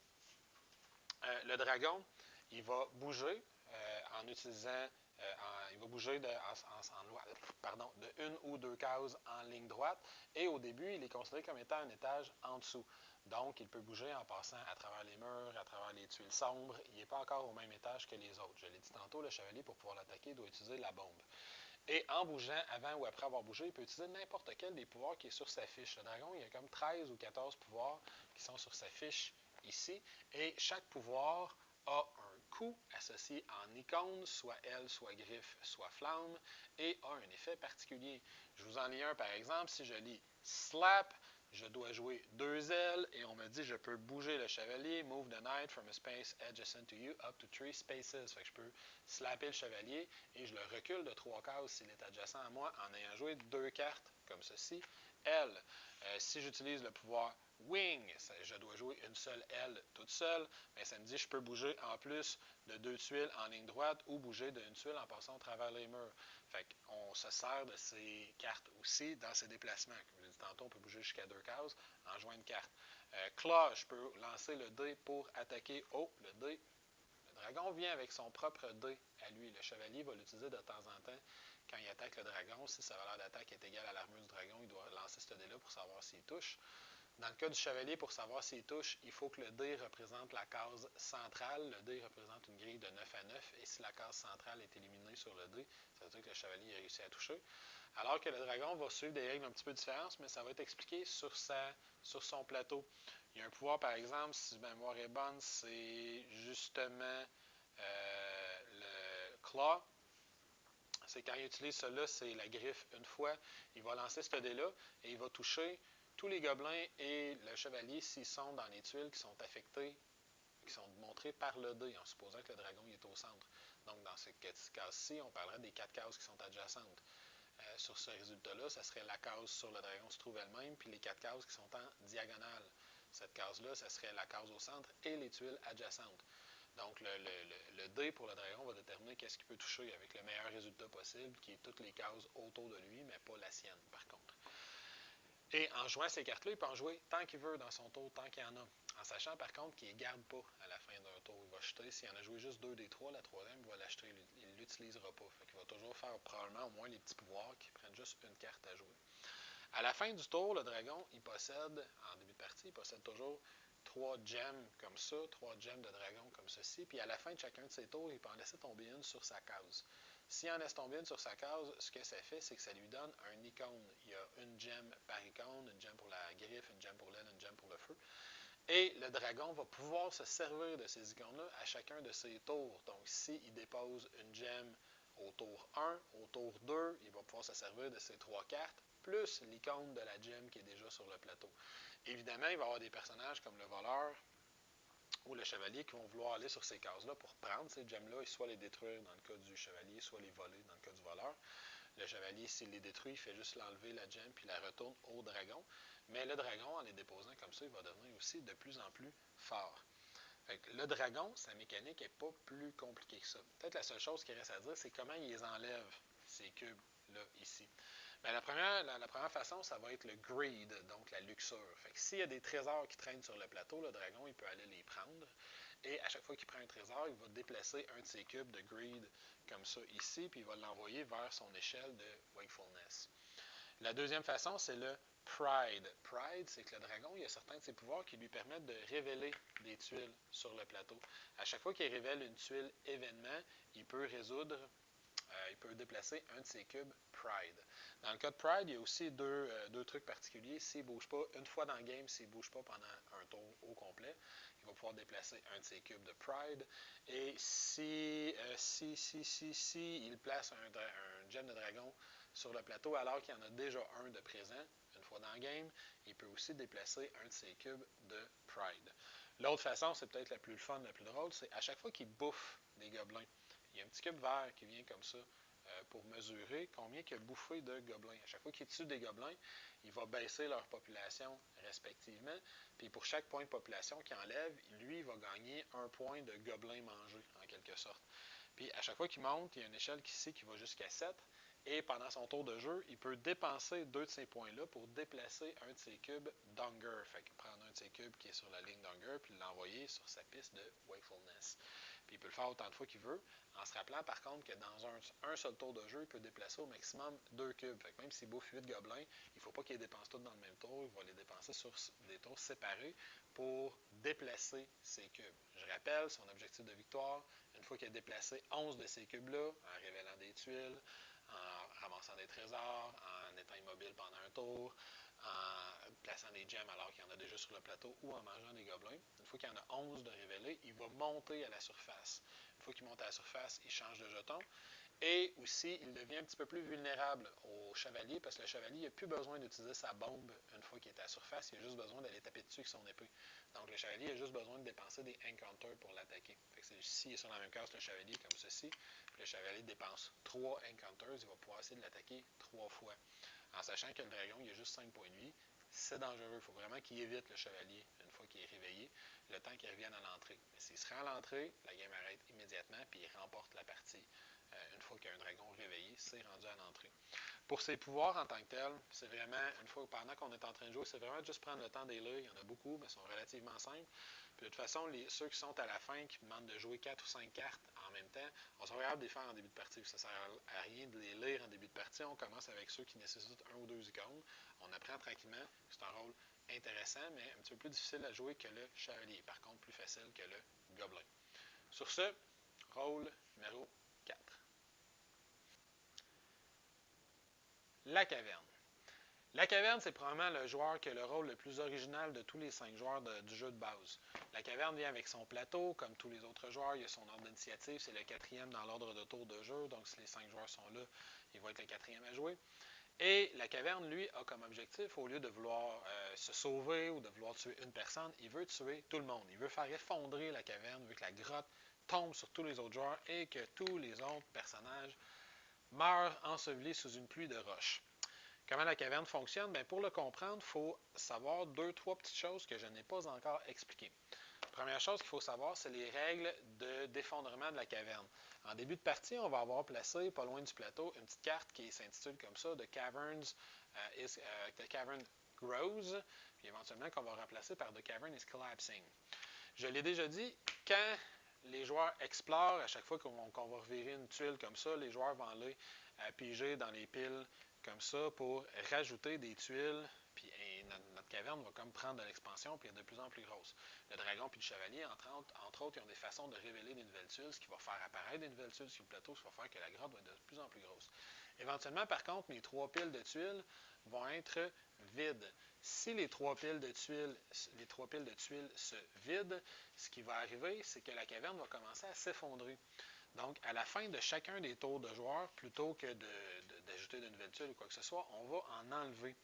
le dragon, il va bouger en utilisant, il va bouger de une ou deux cases en ligne droite. Et au début, il est considéré comme étant un étage en dessous. Donc, il peut bouger en passant à travers les murs, à travers les tuiles sombres. Il n'est pas encore au même étage que les autres. Je l'ai dit tantôt, le chevalier, pour pouvoir l'attaquer, doit utiliser la bombe. Et en bougeant, avant ou après avoir bougé, il peut utiliser n'importe quel des pouvoirs qui est sur sa fiche. Le dragon, il y a comme 13 ou 14 pouvoirs qui sont sur sa fiche ici. Et chaque pouvoir a un coup associé en icône, soit aile, soit griffe, soit flamme, et a un effet particulier. Je vous en lis un par exemple. Si je lis Slap, je dois jouer 2 ailes et on me dit je peux bouger le chevalier, move the knight from a space adjacent to you up to 3 spaces. Fait que je peux slapper le chevalier et je le recule de 3 cases s'il est adjacent à moi en ayant joué 2 cartes comme ceci. Aile. Si j'utilise le pouvoir Wing, je dois jouer une seule aile toute seule, mais ça me dit que je peux bouger en plus de 2 tuiles en ligne droite ou bouger d'une tuile en passant au travers les murs. Fait qu'on se sert de ces cartes aussi dans ces déplacements. Comme je l'ai dit tantôt, on peut bouger jusqu'à 2 cases en jouant une carte. Claw, je peux lancer le dé pour attaquer. Oh, le dé. Le dragon vient avec son propre dé à lui. Le chevalier va l'utiliser de temps en temps quand il attaque le dragon. Si sa valeur d'attaque est égale à l'armure du dragon, il doit lancer ce dé-là pour savoir s'il touche. Dans le cas du chevalier, pour savoir s'il touche, il faut que le dé représente la case centrale. Le dé représente une grille de 9 à 9. Et si la case centrale est éliminée sur le dé, ça veut dire que le chevalier a réussi à toucher. Alors que le dragon va suivre des règles un petit peu différentes, mais ça va être expliqué sur son plateau. Il y a un pouvoir, par exemple, si ma mémoire est bonne, c'est justement le claw. C'est quand il utilise cela, c'est la griffe une fois. Il va lancer ce dé-là et il va toucher tous les gobelins et le chevalier s'ils sont dans les tuiles qui sont affectées, qui sont montrées par le dé, en supposant que le dragon est au centre. Donc, dans cette case-ci, on parlerait des 4 cases qui sont adjacentes. Sur ce résultat-là, ça serait la case sur le dragon se trouve elle-même, puis les 4 cases qui sont en diagonale. Cette case-là, ça serait la case au centre et les tuiles adjacentes. Donc, le dé pour le dragon va déterminer qu'est-ce qu'il peut toucher avec le meilleur résultat possible, qui est toutes les cases autour de lui, mais pas la sienne, par contre. Et en jouant ces cartes-là, il peut en jouer tant qu'il veut dans son tour, tant qu'il y en a. En sachant par contre qu'il ne garde pas à la fin d'un tour. Il va jeter, s'il en a joué juste 2 des 3, la troisième, il va l'acheter, il ne l'utilisera pas. Fait qu'il va toujours faire probablement au moins les petits pouvoirs qui prennent juste une carte à jouer. À la fin du tour, le dragon, il possède, en début de partie, il possède toujours 3 gemmes comme ça, 3 gemmes de dragon comme ceci. Puis à la fin de chacun de ses tours, il peut en laisser tomber une sur sa case. S'il en laisse tomber une sur sa case, ce que ça fait, c'est que ça lui donne un icône. Il y a une gemme par icône, une gemme pour la griffe, une gemme pour l'aile, une gemme pour le feu. Et le dragon va pouvoir se servir de ces icônes-là à chacun de ses tours. Donc, s'il dépose une gemme au tour 1, au tour 2, il va pouvoir se servir de ces 3 cartes, plus l'icône de la gemme qui est déjà sur le plateau. Évidemment, il va y avoir des personnages comme le voleur ou le chevalier qui vont vouloir aller sur ces cases-là pour prendre ces gemmes-là et soit les détruire dans le cas du chevalier, soit les voler dans le cas du voleur. Le chevalier, s'il les détruit, il fait juste l'enlever la gemme puis la retourne au dragon. Mais le dragon, en les déposant comme ça, il va devenir aussi de plus en plus fort. Fait que le dragon, sa mécanique n'est pas plus compliquée que ça. Peut-être la seule chose qu'il reste à dire, c'est comment il les enlève, ces cubes-là, ici. Ben, la première façon, ça va être le greed, donc la luxure. Fait que s'il y a des trésors qui traînent sur le plateau, le dragon, il peut aller les prendre. Et à chaque fois qu'il prend un trésor, il va déplacer un de ses cubes de greed comme ça ici, puis il va l'envoyer vers son échelle de wakefulness. La deuxième façon, c'est le pride. Pride, c'est que le dragon, il a certains de ses pouvoirs qui lui permettent de révéler des tuiles sur le plateau. À chaque fois qu'il révèle une tuile événement, il peut il peut déplacer un de ses cubes Pride. Dans le cas de Pride, il y a aussi deux trucs particuliers. S'il ne bouge pas une fois dans le game, s'il ne bouge pas pendant un tour au complet, il va pouvoir déplacer un de ses cubes de Pride. Et si il place un gem de dragon sur le plateau alors qu'il y en a déjà un de présent, une fois dans le game, il peut aussi déplacer un de ses cubes de Pride. L'autre façon, c'est peut-être la plus fun, la plus drôle, c'est à chaque fois qu'il bouffe des gobelins, il y a un petit cube vert qui vient comme ça pour mesurer combien il a bouffé de gobelins. À chaque fois qu'il tue des gobelins, il va baisser leur population respectivement. Puis pour chaque point de population qu'il enlève, lui, il va gagner un point de gobelins mangés, en quelque sorte. Puis à chaque fois qu'il monte, il y a une échelle ici qui va jusqu'à 7. Et pendant son tour de jeu, il peut dépenser deux de ces points-là pour déplacer un de ses cubes d'Hunger. Fait qu'il prend un de ses cubes qui est sur la ligne d'Hunger puis l'envoyer sur sa piste de Wakefulness. Puis il peut le faire autant de fois qu'il veut, en se rappelant par contre que dans un seul tour de jeu, il peut déplacer au maximum 2 cubes. Fait que même s'il bouffe 8 gobelins, il ne faut pas qu'il les dépense tous dans le même tour. Il va les dépenser sur des tours séparés pour déplacer ses cubes. Je rappelle son objectif de victoire, une fois qu'il a déplacé 11 de ces cubes-là, en révélant des tuiles, en ramassant des trésors, en étant immobile pendant un tour, en plaçant des gemmes alors qu'il y en a déjà sur le plateau ou en mangeant des gobelins. Une fois qu'il y en a 11 de révélés, il va monter à la surface. Une fois qu'il monte à la surface, il change de jeton. Et aussi, il devient un petit peu plus vulnérable au chevalier parce que le chevalier n'a plus besoin d'utiliser sa bombe une fois qu'il est à la surface. Il a juste besoin d'aller taper dessus avec son épée. Donc, le chevalier a juste besoin de dépenser des encounters pour l'attaquer. S'il est sur la même case que le chevalier, comme ceci, puis le chevalier dépense 3 encounters, il va pouvoir essayer de l'attaquer 3 fois. En sachant que le dragon, il a juste 5 points de vie, c'est dangereux. Il faut vraiment qu'il évite le chevalier une fois qu'il est réveillé, le temps qu'il revienne à l'entrée. Mais s'il se rend à l'entrée, la game arrête immédiatement, puis il remporte la partie. Une fois qu'il y a un dragon réveillé, c'est rendu à l'entrée. Pour ses pouvoirs en tant que tel, c'est vraiment, une fois pendant qu'on est en train de jouer, c'est vraiment juste prendre le temps des lire. Il y en a beaucoup, mais ils sont relativement simples. Puis de toute façon, ceux qui sont à la fin, qui demandent de jouer 4 ou 5 cartes en même temps, on sera capable de les faire en début de partie. Ça ne sert à rien de les lire en début de partie. On commence avec ceux qui nécessitent un ou deux icônes. On apprend tranquillement. C'est un rôle intéressant, mais un petit peu plus difficile à jouer que le chevalier. Par contre, plus facile que le gobelin. Sur ce, rôle numéro 4. La caverne. La caverne, c'est probablement le joueur qui a le rôle le plus original de tous les 5 joueurs du jeu de base. La caverne vient avec son plateau, comme tous les autres joueurs, il y a son ordre d'initiative, c'est le 4e dans l'ordre de tour de jeu, donc si les 5 joueurs sont là, il va être le 4e à jouer. Et la caverne, lui, a comme objectif, au lieu de vouloir se sauver ou de vouloir tuer une personne, il veut tuer tout le monde. Il veut faire effondrer la caverne, il veut que la grotte tombe sur tous les autres joueurs et que tous les autres personnages meurent ensevelis sous une pluie de roches. Comment la caverne fonctionne? Bien, pour le comprendre, il faut savoir 2-3 petites choses que je n'ai pas encore expliquées. Première chose qu'il faut savoir, c'est les règles d'effondrement de la caverne. En début de partie, on va avoir placé, pas loin du plateau, une petite carte qui s'intitule comme ça, The Cavern Grows, puis éventuellement qu'on va remplacer par The Cavern is Collapsing. Je l'ai déjà dit, quand les joueurs explorent, à chaque fois qu'on va revirer une tuile comme ça, les joueurs vont aller piger dans les piles comme ça pour rajouter des tuiles. Puis notre caverne va comme prendre de l'expansion puis être de plus en plus grosse. Le dragon puis le chevalier, entre autres, ils ont des façons de révéler des nouvelles tuiles, ce qui va faire apparaître des nouvelles tuiles sur le plateau, ce qui va faire que la grotte va être de plus en plus grosse. Éventuellement, par contre, mes 3 piles de tuiles vont être vides. Si les 3 piles de tuiles se vident, ce qui va arriver, c'est que la caverne va commencer à s'effondrer. Donc, à la fin de chacun des tours de joueurs, plutôt que d'ajouter de nouvelles tuiles ou quoi que ce soit, on va en enlever.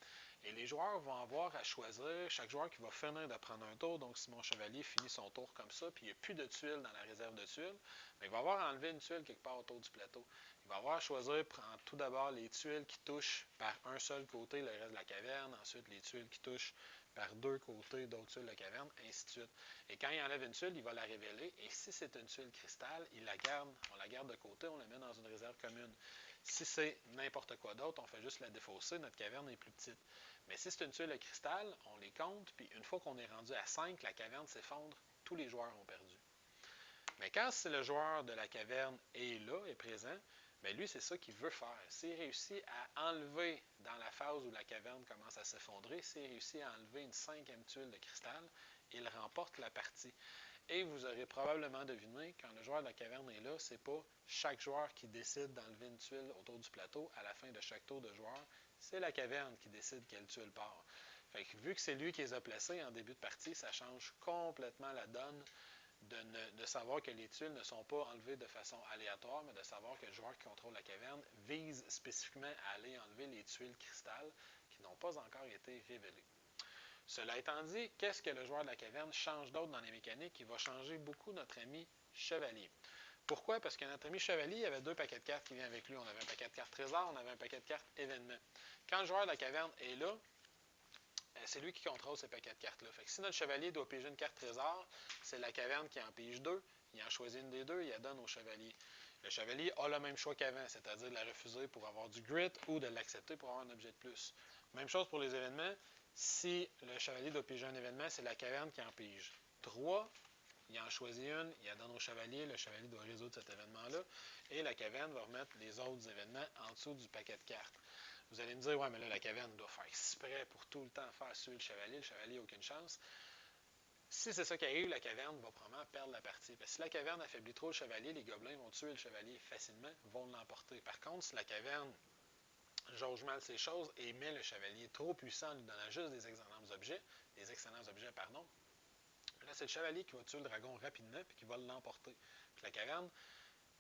Et les joueurs vont avoir à choisir, chaque joueur qui va finir de prendre un tour, donc si mon chevalier finit son tour comme ça, puis il n'y a plus de tuiles dans la réserve de tuiles, bien, il va avoir à enlever une tuile quelque part autour du plateau. Il va avoir à choisir, prendre tout d'abord les tuiles qui touchent par un seul côté le reste de la caverne, ensuite les tuiles qui touchent par 2 côtés d'autres tuiles de caverne, ainsi de suite. Et quand il enlève une tuile, il va la révéler. Et si c'est une tuile cristal, on la garde de côté, on la met dans une réserve commune. Si c'est n'importe quoi d'autre, on fait juste la défausser, notre caverne est plus petite. Mais si c'est une tuile de cristal, on les compte, puis une fois qu'on est rendu à 5, la caverne s'effondre, tous les joueurs ont perdu. Mais quand c'est le joueur de la caverne est là, est présent, bien lui, c'est ça qu'il veut faire. S'il réussit à enlever dans la phase où la caverne commence à s'effondrer, s'il réussit à enlever une 5e tuile de cristal, il remporte la partie. Et vous aurez probablement deviné, quand le joueur de la caverne est là, c'est pas chaque joueur qui décide d'enlever une tuile autour du plateau à la fin de chaque tour de joueur, c'est la caverne qui décide quelle tuile part. Fait que vu que c'est lui qui les a placés en début de partie, ça change complètement la donne de savoir que les tuiles ne sont pas enlevées de façon aléatoire, mais de savoir que le joueur qui contrôle la caverne vise spécifiquement à aller enlever les tuiles cristal qui n'ont pas encore été révélées. Cela étant dit, qu'est-ce que le joueur de la caverne change d'autre dans les mécaniques? Il va changer beaucoup notre ami chevalier. Pourquoi? Parce que notre ami chevalier, il avait 2 paquets de cartes qui viennent avec lui. On avait un paquet de cartes trésor, on avait un paquet de cartes événement. Quand le joueur de la caverne est là, c'est lui qui contrôle ces paquets de cartes-là. Fait que si notre chevalier doit piger une carte trésor, c'est la caverne qui en pige 2. Il en choisit une des 2, il la donne au chevalier. Le chevalier a le même choix qu'avant, c'est-à-dire de la refuser pour avoir du grit ou de l'accepter pour avoir un objet de plus. Même chose pour les événements. Si le chevalier doit piger un événement, c'est la caverne qui en pige 3. Il en choisit une, il la donne au chevalier, le chevalier doit résoudre cet événement-là, et la caverne va remettre les autres événements en dessous du paquet de cartes. Vous allez me dire, ouais, mais là, la caverne doit faire exprès pour tout le temps faire suer le chevalier n'a aucune chance. Si c'est ça qui arrive, la caverne va probablement perdre la partie. Parce que si la caverne affaiblit trop le chevalier, les gobelins vont tuer le chevalier facilement, vont l'emporter. Par contre, si la caverne jauge mal ces choses et met le chevalier trop puissant en lui donnant juste des excellents objets, là, c'est le chevalier qui va tuer le dragon rapidement et qui va l'emporter. Puis la caverne,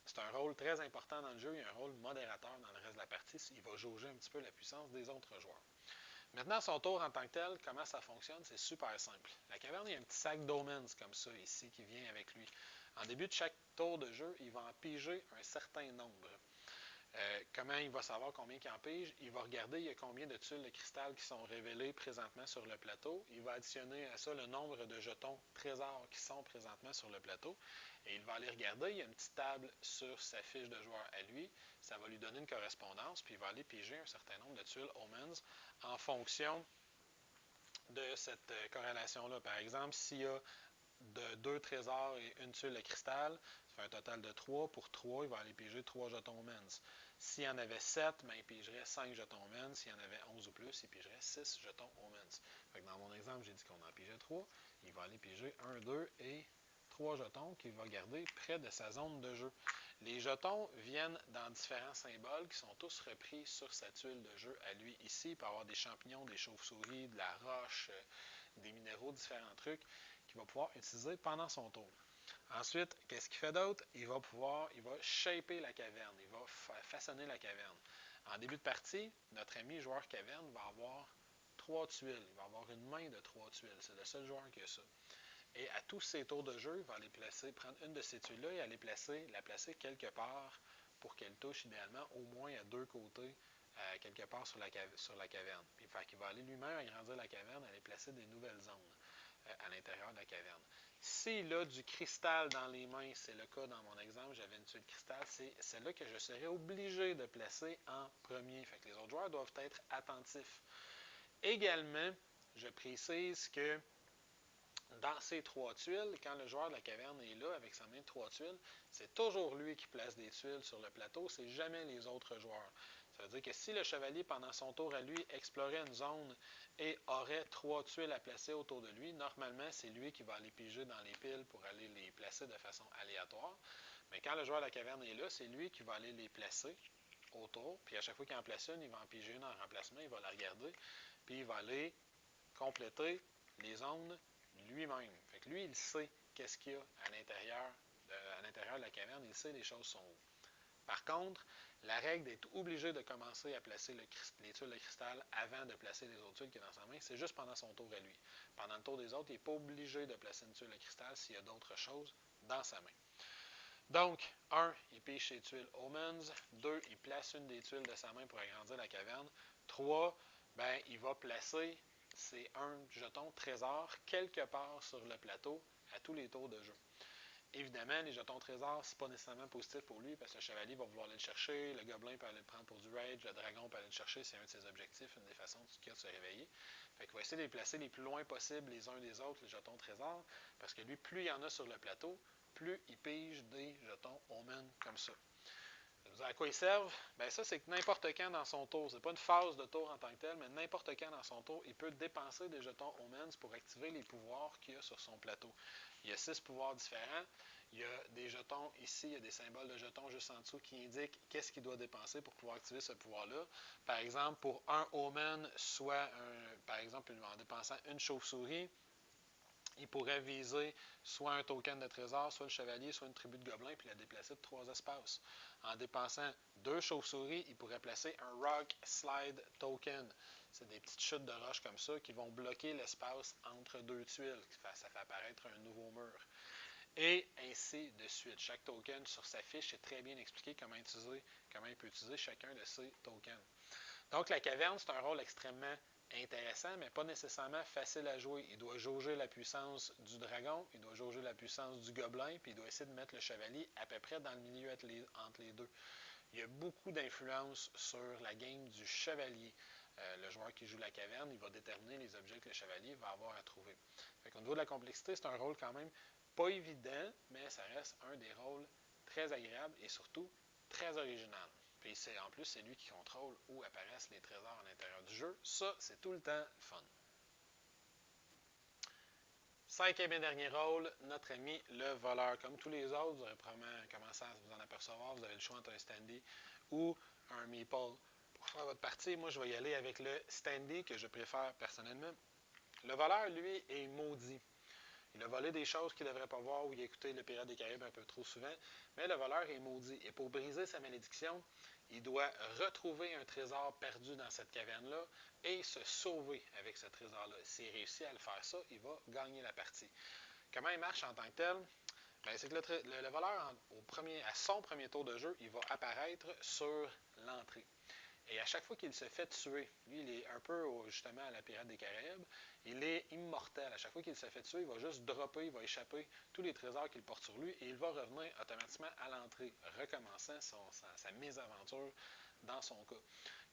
c'est un rôle très important dans le jeu, il y a un rôle modérateur dans le reste de la partie, il va jauger un petit peu la puissance des autres joueurs. Maintenant, son tour en tant que tel, comment ça fonctionne, c'est super simple. La caverne, il y a un petit sac d'omens comme ça ici qui vient avec lui. En début de chaque tour de jeu, il va en piger un certain nombre. Comment il va savoir combien il en pige? Il va regarder il y a combien de tuiles de cristal qui sont révélées présentement sur le plateau. Il va additionner à ça le nombre de jetons trésors qui sont présentement sur le plateau. Et il va aller regarder, il y a une petite table sur sa fiche de joueur à lui. Ça va lui donner une correspondance, puis il va aller piger un certain nombre de tuiles Omens en fonction de cette corrélation-là. Par exemple, s'il y a de 2 trésors et une tuile de cristal, ça fait un total de 3. Pour 3, il va aller piger 3 jetons Omens. S'il y en avait 7, ben, il pigerait 5 jetons Omens. S'il y en avait 11 ou plus, il pigerait 6 jetons Omens. Fait que dans mon exemple, j'ai dit qu'on en pigeait 3. Il va aller piger 1, 2 et 3 jetons qu'il va garder près de sa zone de jeu. Les jetons viennent dans différents symboles qui sont tous repris sur sa tuile de jeu à lui. Ici, il peut y avoir des champignons, des chauves-souris, de la roche, des minéraux, différents trucs qu'il va pouvoir utiliser pendant son tour. Ensuite, qu'est-ce qu'il fait d'autre? Il va shaper la caverne, il va façonner la caverne. En début de partie, notre ami joueur caverne va avoir 3 tuiles. Il va avoir une main de 3 tuiles. C'est le seul joueur qui a ça. Et à tous ses tours de jeu, il va aller prendre une de ces tuiles-là et aller la placer quelque part pour qu'elle touche idéalement au moins à 2 côtés, quelque part sur la caverne. Puis, il va aller lui-même agrandir la caverne, aller placer des nouvelles zones à l'intérieur de la caverne. S'il a du cristal dans les mains, c'est le cas dans mon exemple, j'avais une tuile de cristal, c'est celle-là que je serais obligé de placer en premier. Fait que les autres joueurs doivent être attentifs. Également, je précise que dans ces 3 tuiles, quand le joueur de la caverne est là avec sa main de 3 tuiles, c'est toujours lui qui place des tuiles sur le plateau, c'est jamais les autres joueurs. Ça veut dire que si le chevalier, pendant son tour à lui, explorait une zone et aurait 3 tuiles à placer autour de lui, normalement, c'est lui qui va aller piger dans les piles pour aller les placer de façon aléatoire. Mais quand le joueur de la caverne est là, c'est lui qui va aller les placer autour. Puis à chaque fois qu'il en place une, il va en piger une en remplacement, il va la regarder, puis il va aller compléter les zones lui-même. Fait que lui, il sait qu'est-ce qu'il y a à l'intérieur de la caverne, il sait les choses sont où. Par contre, la règle d'être obligé de commencer à placer les tuiles de cristal avant de placer les autres tuiles qui est dans sa main, c'est juste pendant son tour à lui. Pendant le tour des autres, il n'est pas obligé de placer une tuile de cristal s'il y a d'autres choses dans sa main. Donc, 1, il pige ses tuiles Omens. 2, il place une des tuiles de sa main pour agrandir la caverne. 3, ben, il va placer ses 1 jeton trésor quelque part sur le plateau à tous les tours de jeu. Évidemment, les jetons trésors, c'est pas nécessairement positif pour lui parce que le chevalier va vouloir aller le chercher, le gobelin peut aller le prendre pour du rage, le dragon peut aller le chercher, c'est un de ses objectifs, une des façons qu'il a de se réveiller. Fait qu'il va essayer de les placer les plus loin possible les uns des autres, les jetons trésors, parce que lui, plus il y en a sur le plateau, plus il pige des jetons omen comme ça. À quoi ils servent? Bien ça, c'est que n'importe quand dans son tour, c'est pas une phase de tour en tant que tel, mais n'importe quand dans son tour, il peut dépenser des jetons Omens pour activer les pouvoirs qu'il y a sur son plateau. Il y a 6 pouvoirs différents. Il y a des jetons ici, il y a des symboles de jetons juste en dessous qui indiquent qu'est-ce qu'il doit dépenser pour pouvoir activer ce pouvoir-là. Par exemple, pour un Omen, par exemple, en dépensant une chauve-souris, il pourrait viser soit un token de trésor, soit le chevalier, soit une tribu de gobelins, puis la déplacer de 3 espaces. En dépensant 2 chauves-souris, il pourrait placer un Rock Slide Token. C'est des petites chutes de roches comme ça qui vont bloquer l'espace entre 2 tuiles. Ça fait apparaître un nouveau mur. Et ainsi de suite. Chaque token sur sa fiche est très bien expliqué comment il peut utiliser chacun de ces tokens. Donc la caverne, c'est un rôle extrêmement intéressant, mais pas nécessairement facile à jouer. Il doit jauger la puissance du dragon, il doit jauger la puissance du gobelin, puis il doit essayer de mettre le chevalier à peu près dans le milieu entre les deux. Il y a beaucoup d'influence sur la game du chevalier. Le joueur qui joue la caverne, il va déterminer les objets que le chevalier va avoir à trouver. Au niveau de la complexité, c'est un rôle quand même pas évident, mais ça reste un des rôles très agréables et surtout très original. Puis en plus, c'est lui qui contrôle où apparaissent les trésors à l'intérieur du jeu. Ça, c'est tout le temps fun. Cinquième et dernier rôle, notre ami le voleur. Comme tous les autres, vous aurez probablement commencé à vous en apercevoir. Vous avez le choix entre un standy ou un meeple. Pour faire votre partie, moi, je vais y aller avec le standy que je préfère personnellement. Le voleur, lui, est maudit. Il a volé des choses qu'il ne devrait pas voir ou il a écouté le Pirate des Caraïbes un peu trop souvent. Mais le voleur est maudit. Et pour briser sa malédiction, il doit retrouver un trésor perdu dans cette caverne-là et se sauver avec ce trésor-là. S'il réussit à le faire ça, il va gagner la partie. Comment il marche en tant que tel? Bien, c'est que le voleur, à son premier tour de jeu, il va apparaître sur l'entrée. Et à chaque fois qu'il se fait tuer, lui, il est un peu justement à la Pirate des Caraïbes, il est immortel. À chaque fois qu'il se fait tuer, il va juste dropper, il va échapper tous les trésors qu'il porte sur lui et il va revenir automatiquement à l'entrée, recommençant sa mésaventure dans son cas.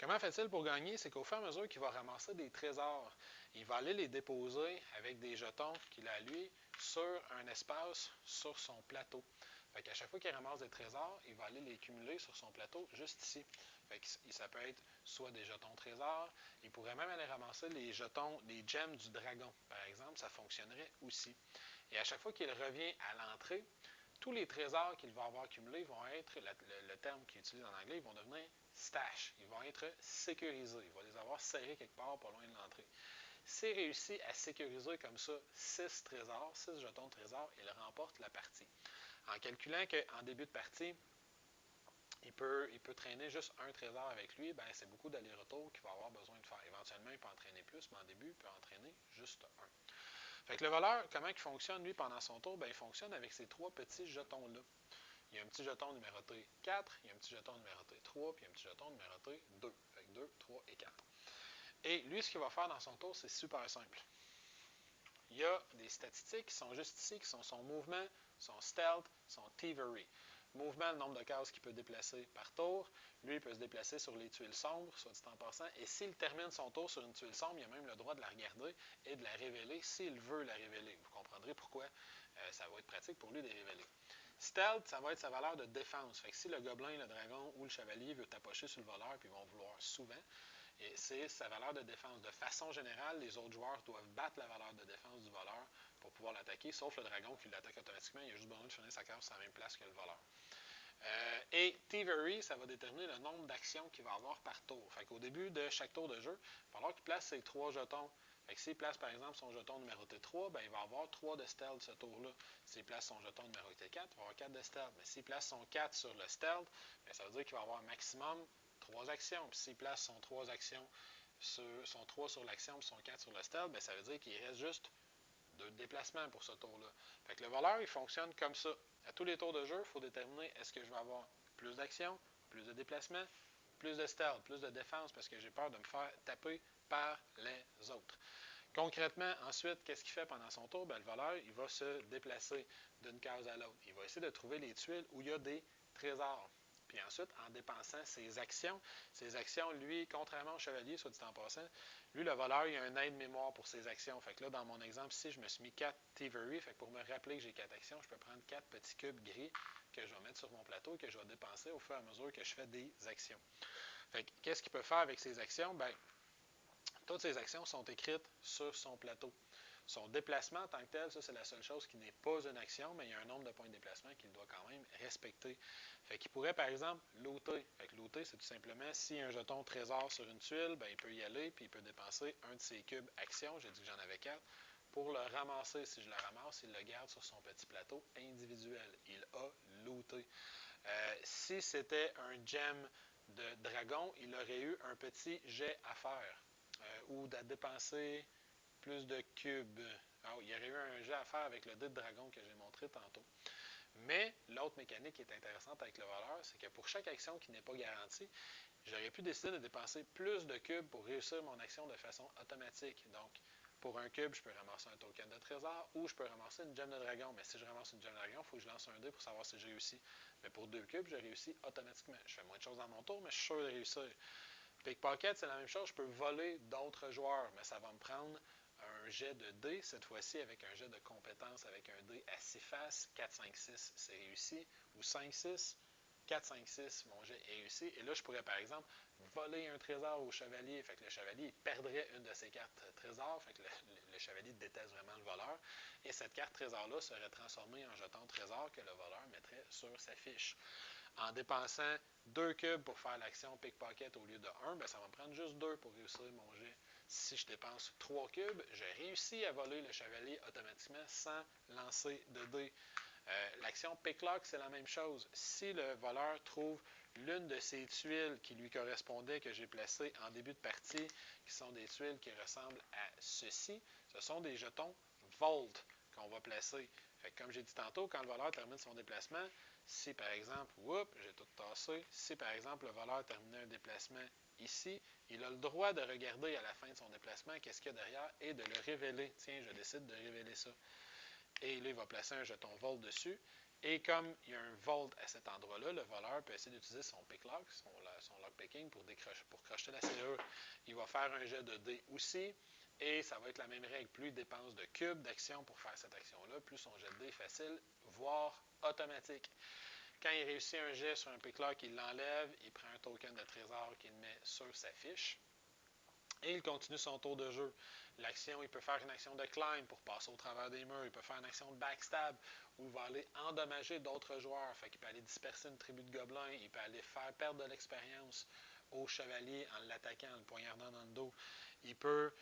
Comment fait-il pour gagner? C'est qu'au fur et à mesure qu'il va ramasser des trésors, il va aller les déposer avec des jetons qu'il a lui sur un espace sur son plateau. Fait qu'à chaque fois qu'il ramasse des trésors, il va aller les cumuler sur son plateau juste ici. Fait que ça peut être soit des jetons trésors, il pourrait même aller ramasser les jetons, les gems du dragon, par exemple, ça fonctionnerait aussi. Et à chaque fois qu'il revient à l'entrée, tous les trésors qu'il va avoir cumulés vont être, le terme qu'il utilise en anglais, ils vont devenir stash. Ils vont être sécurisés. Il va les avoir serrés quelque part pas loin de l'entrée. S'il réussit à sécuriser comme ça 6 trésors, 6 jetons de trésors, il remporte la partie. En calculant qu'en début de partie, il peut traîner juste un trésor avec lui, ben c'est beaucoup d'allers-retours qu'il va avoir besoin de faire. Éventuellement, il peut entraîner plus, mais en début, il peut entraîner juste un. Fait que le voleur, comment il fonctionne, lui, pendant son tour? Ben, il fonctionne avec ces 3 petits jetons-là. Il y a un petit jeton numéroté 4, il y a un petit jeton numéroté 3, puis il y a un petit jeton numéroté 2. Fait que 2, 3 et 4. Et lui, ce qu'il va faire dans son tour, c'est super simple. Il y a des statistiques qui sont juste ici, qui sont son mouvement, son stealth, son thievery. Mouvement, le nombre de cases qu'il peut déplacer par tour. Lui, il peut se déplacer sur les tuiles sombres, soit dit en passant. Et s'il termine son tour sur une tuile sombre, il a même le droit de la regarder et de la révéler s'il veut la révéler. Vous comprendrez pourquoi ça va être pratique pour lui de les révéler. Stealth, ça va être sa valeur de défense. Fait que si le gobelin, le dragon ou le chevalier veut tapocher sur le voleur, puis ils vont vouloir souvent, et c'est sa valeur de défense. De façon générale, les autres joueurs doivent battre la valeur de défense du voleur pour pouvoir l'attaquer, sauf le dragon qui l'attaque automatiquement. Il a juste besoin de finir sa case à la même place que le voleur. Et Thievery, ça va déterminer le nombre d'actions qu'il va avoir par tour. Fait qu'au début de chaque tour de jeu, il va falloir qu'il place ses 3 jetons. Fait que s'il place par exemple son jeton numéroté 3, ben, il va avoir 3 de stealth ce tour-là. S'il place son jeton numéroté 4, il va avoir 4 de stealth. Mais s'il place son 4 sur le stealth, ben, ça veut dire qu'il va avoir un maximum 3 actions. Puis s'il place son 3 actions son 3 sur l'action et son 4 sur le stealth, ben, ça veut dire qu'il reste juste 2 déplacements pour ce tour-là. Fait que le voleur, il fonctionne comme ça. À tous les tours de jeu, il faut déterminer est-ce que je vais avoir plus d'actions, plus de déplacements, plus de stealth, plus de défense, parce que j'ai peur de me faire taper par les autres. Concrètement, ensuite, qu'est-ce qu'il fait pendant son tour? Ben, le voleur, il va se déplacer d'une case à l'autre. Il va essayer de trouver les tuiles où il y a des trésors. Puis ensuite, en dépensant ses actions, lui, contrairement au chevalier, soit dit en passant, lui, le voleur, il a un aide-mémoire pour ses actions. Fait que là, dans mon exemple ici, je me suis mis 4 thievery. Fait que pour me rappeler que j'ai 4 actions, je peux prendre 4 petits cubes gris que je vais mettre sur mon plateau et que je vais dépenser au fur et à mesure que je fais des actions. Fait que, qu'est-ce qu'il peut faire avec ses actions? Ben, toutes ces actions sont écrites sur son plateau. Son déplacement en tant que tel, ça c'est la seule chose qui n'est pas une action, mais il y a un nombre de points de déplacement qu'il doit quand même respecter. Fait qu'il pourrait par exemple looter. Fait que looter, c'est tout simplement si un jeton trésor sur une tuile, ben, il peut y aller puis il peut dépenser un de ses cubes action, j'ai dit que j'en avais 4, pour le ramasser. Si je le ramasse, il le garde sur son petit plateau individuel. Il a looté. Si c'était un gem de dragon, il aurait eu un petit jet à faire ou à dépenser plus de cubes. Alors, il y aurait eu un jet à faire avec le dé de dragon que j'ai montré tantôt. Mais l'autre mécanique qui est intéressante avec le voleur, c'est que pour chaque action qui n'est pas garantie, j'aurais pu décider de dépenser plus de cubes pour réussir mon action de façon automatique. Donc, pour un cube, je peux ramasser un token de trésor ou je peux ramasser une gemme de dragon. Mais si je ramasse une gemme de dragon, il faut que je lance un dé pour savoir si j'ai réussi. Mais pour 2 cubes, je réussis automatiquement. Je fais moins de choses dans mon tour, mais je suis sûr de réussir. Pickpocket, c'est la même chose. Je peux voler d'autres joueurs, mais ça va me prendre un jet de dés, cette fois-ci avec un jet de compétence, avec un dé à 6 faces. 4, 5, 6, c'est réussi. Ou 5, 6. 4, 5, 6, mon jet est réussi. Et là, je pourrais, par exemple, voler un trésor au chevalier. Fait que le chevalier perdrait une de ses cartes trésors. Fait que le chevalier déteste vraiment le voleur. Et cette carte trésor-là serait transformée en jeton trésor que le voleur mettrait sur sa fiche. En dépensant 2 cubes pour faire l'action pickpocket au lieu de 1, ben ça va me prendre juste 2 pour réussir mon jet. Si je dépense 3 cubes, j'ai réussi à voler le chevalier automatiquement sans lancer de dés. L'action picklock, c'est la même chose. Si le voleur trouve l'une de ces tuiles qui lui correspondait, que j'ai placées en début de partie, qui sont des tuiles qui ressemblent à ceci, ce sont des jetons Vault qu'on va placer. Fait que comme j'ai dit tantôt, quand le voleur termine son déplacement, si par exemple, j'ai tout tassé, si par exemple le voleur terminait un déplacement ici, il a le droit de regarder à la fin de son déplacement qu'est-ce qu'il y a derrière et de le révéler. Tiens, je décide de révéler ça. Et là, il va placer un jeton Vault dessus. Et comme il y a un Vault à cet endroit-là, le voleur peut essayer d'utiliser son picklock, son lockpicking pour crocheter la serrure. Il va faire un jet de dés aussi. Et ça va être la même règle. Plus il dépense de cubes d'action pour faire cette action-là, plus son jet de dés est facile, voire automatique. Quand il réussit un jet sur un picklock, il l'enlève, il prend un token de trésor qu'il met sur sa fiche. Et il continue son tour de jeu. L'action, il peut faire une action de climb pour passer au travers des murs. Il peut faire une action de backstab où il va aller endommager d'autres joueurs. Fait qu'il peut aller disperser une tribu de gobelins. Il peut aller faire perdre de l'expérience au chevalier en l'attaquant, en le poignardant dans le dos. Il peut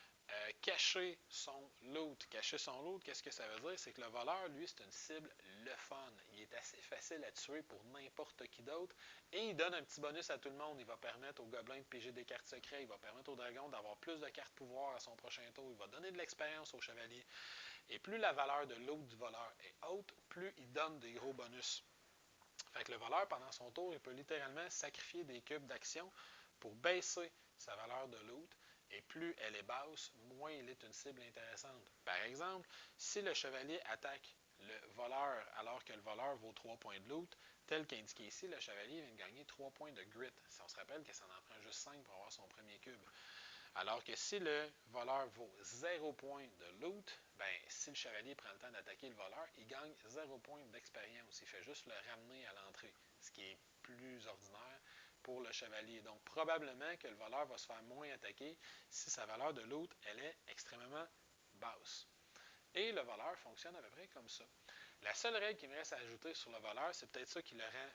cacher son loot. Cacher son loot, qu'est-ce que ça veut dire? C'est que le voleur, lui, c'est une cible le fun. Il est assez facile à tuer pour n'importe qui d'autre. Et il donne un petit bonus à tout le monde. Il va permettre aux gobelins de piger des cartes secrètes. Il va permettre aux dragons d'avoir plus de cartes pouvoir à son prochain tour. Il va donner de l'expérience aux chevaliers. Et plus la valeur de loot du voleur est haute, plus il donne des gros bonus. Fait que le voleur, pendant son tour, il peut littéralement sacrifier des cubes d'action pour baisser sa valeur de loot. Et plus elle est basse, moins il est une cible intéressante. Par exemple, si le chevalier attaque le voleur alors que le voleur vaut 3 points de loot, tel qu'indiqué ici, le chevalier vient de gagner 3 points de grit. Si on se rappelle que ça en prend juste 5 pour avoir son premier cube. Alors que si le voleur vaut 0 point de loot, ben, si le chevalier prend le temps d'attaquer le voleur, il gagne 0 point d'expérience. Il fait juste le ramener à l'entrée, ce qui est plus ordinaire pour le chevalier. Donc, probablement que le voleur va se faire moins attaquer si sa valeur de loot, elle est extrêmement basse. Et le voleur fonctionne à peu près comme ça. La seule règle qui me reste à ajouter sur le voleur, c'est peut-être ça qui le rend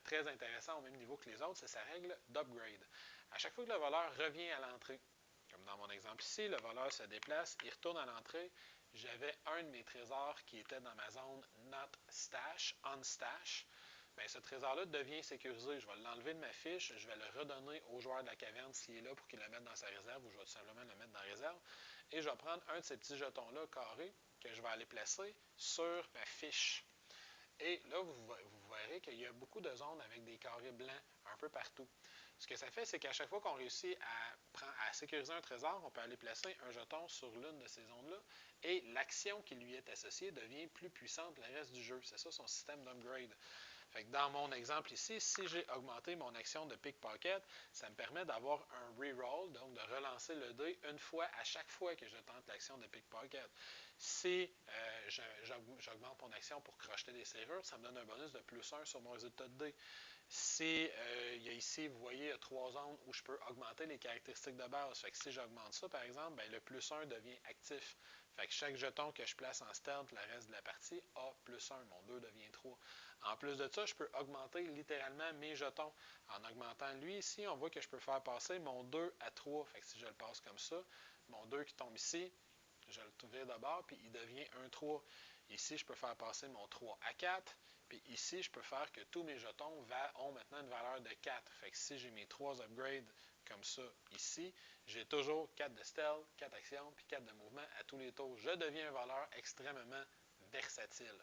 très intéressant au même niveau que les autres, c'est sa règle d'upgrade. À chaque fois que le voleur revient à l'entrée, comme dans mon exemple ici, le voleur se déplace, il retourne à l'entrée, j'avais un de mes trésors qui était dans ma zone not stash, on stash. Bien, ce trésor-là devient sécurisé. Je vais l'enlever de ma fiche, je vais le redonner au joueur de la caverne s'il est là pour qu'il le mette dans sa réserve ou je vais tout simplement le mettre dans la réserve. Et je vais prendre un de ces petits jetons-là carrés que je vais aller placer sur ma fiche. Et là, vous verrez qu'il y a beaucoup de zones avec des carrés blancs un peu partout. Ce que ça fait, c'est qu'à chaque fois qu'on réussit à sécuriser un trésor, on peut aller placer un jeton sur l'une de ces zones-là et l'action qui lui est associée devient plus puissante le reste du jeu. C'est ça son système d'upgrade. Fait que dans mon exemple ici, si j'ai augmenté mon action de pickpocket, ça me permet d'avoir un reroll, donc de relancer le dé une fois à chaque fois que je tente l'action de pickpocket. Si j'augmente mon action pour crocheter des serrures, ça me donne un bonus de plus 1 sur mon résultat de dé. Si il y a ici, vous voyez, il y a 3 zones où je peux augmenter les caractéristiques de base. Fait que si j'augmente ça, par exemple, ben, le plus 1 devient actif. Fait que chaque jeton que je place en stealth le reste de la partie a plus 1. Mon 2 devient 3. En plus de ça, je peux augmenter littéralement mes jetons. En augmentant lui ici, on voit que je peux faire passer mon 2 à 3. Fait que si je le passe comme ça, mon 2 qui tombe ici, je le vire de bord, puis il devient un 3. Ici, je peux faire passer mon 3 à 4. Puis ici, je peux faire que tous mes jetons ont maintenant une valeur de 4. Fait que si j'ai mes 3 upgrades comme ça ici, j'ai toujours 4 de stealth, 4 actions, puis 4 de mouvement à tous les tours. Je deviens un voleur extrêmement versatile.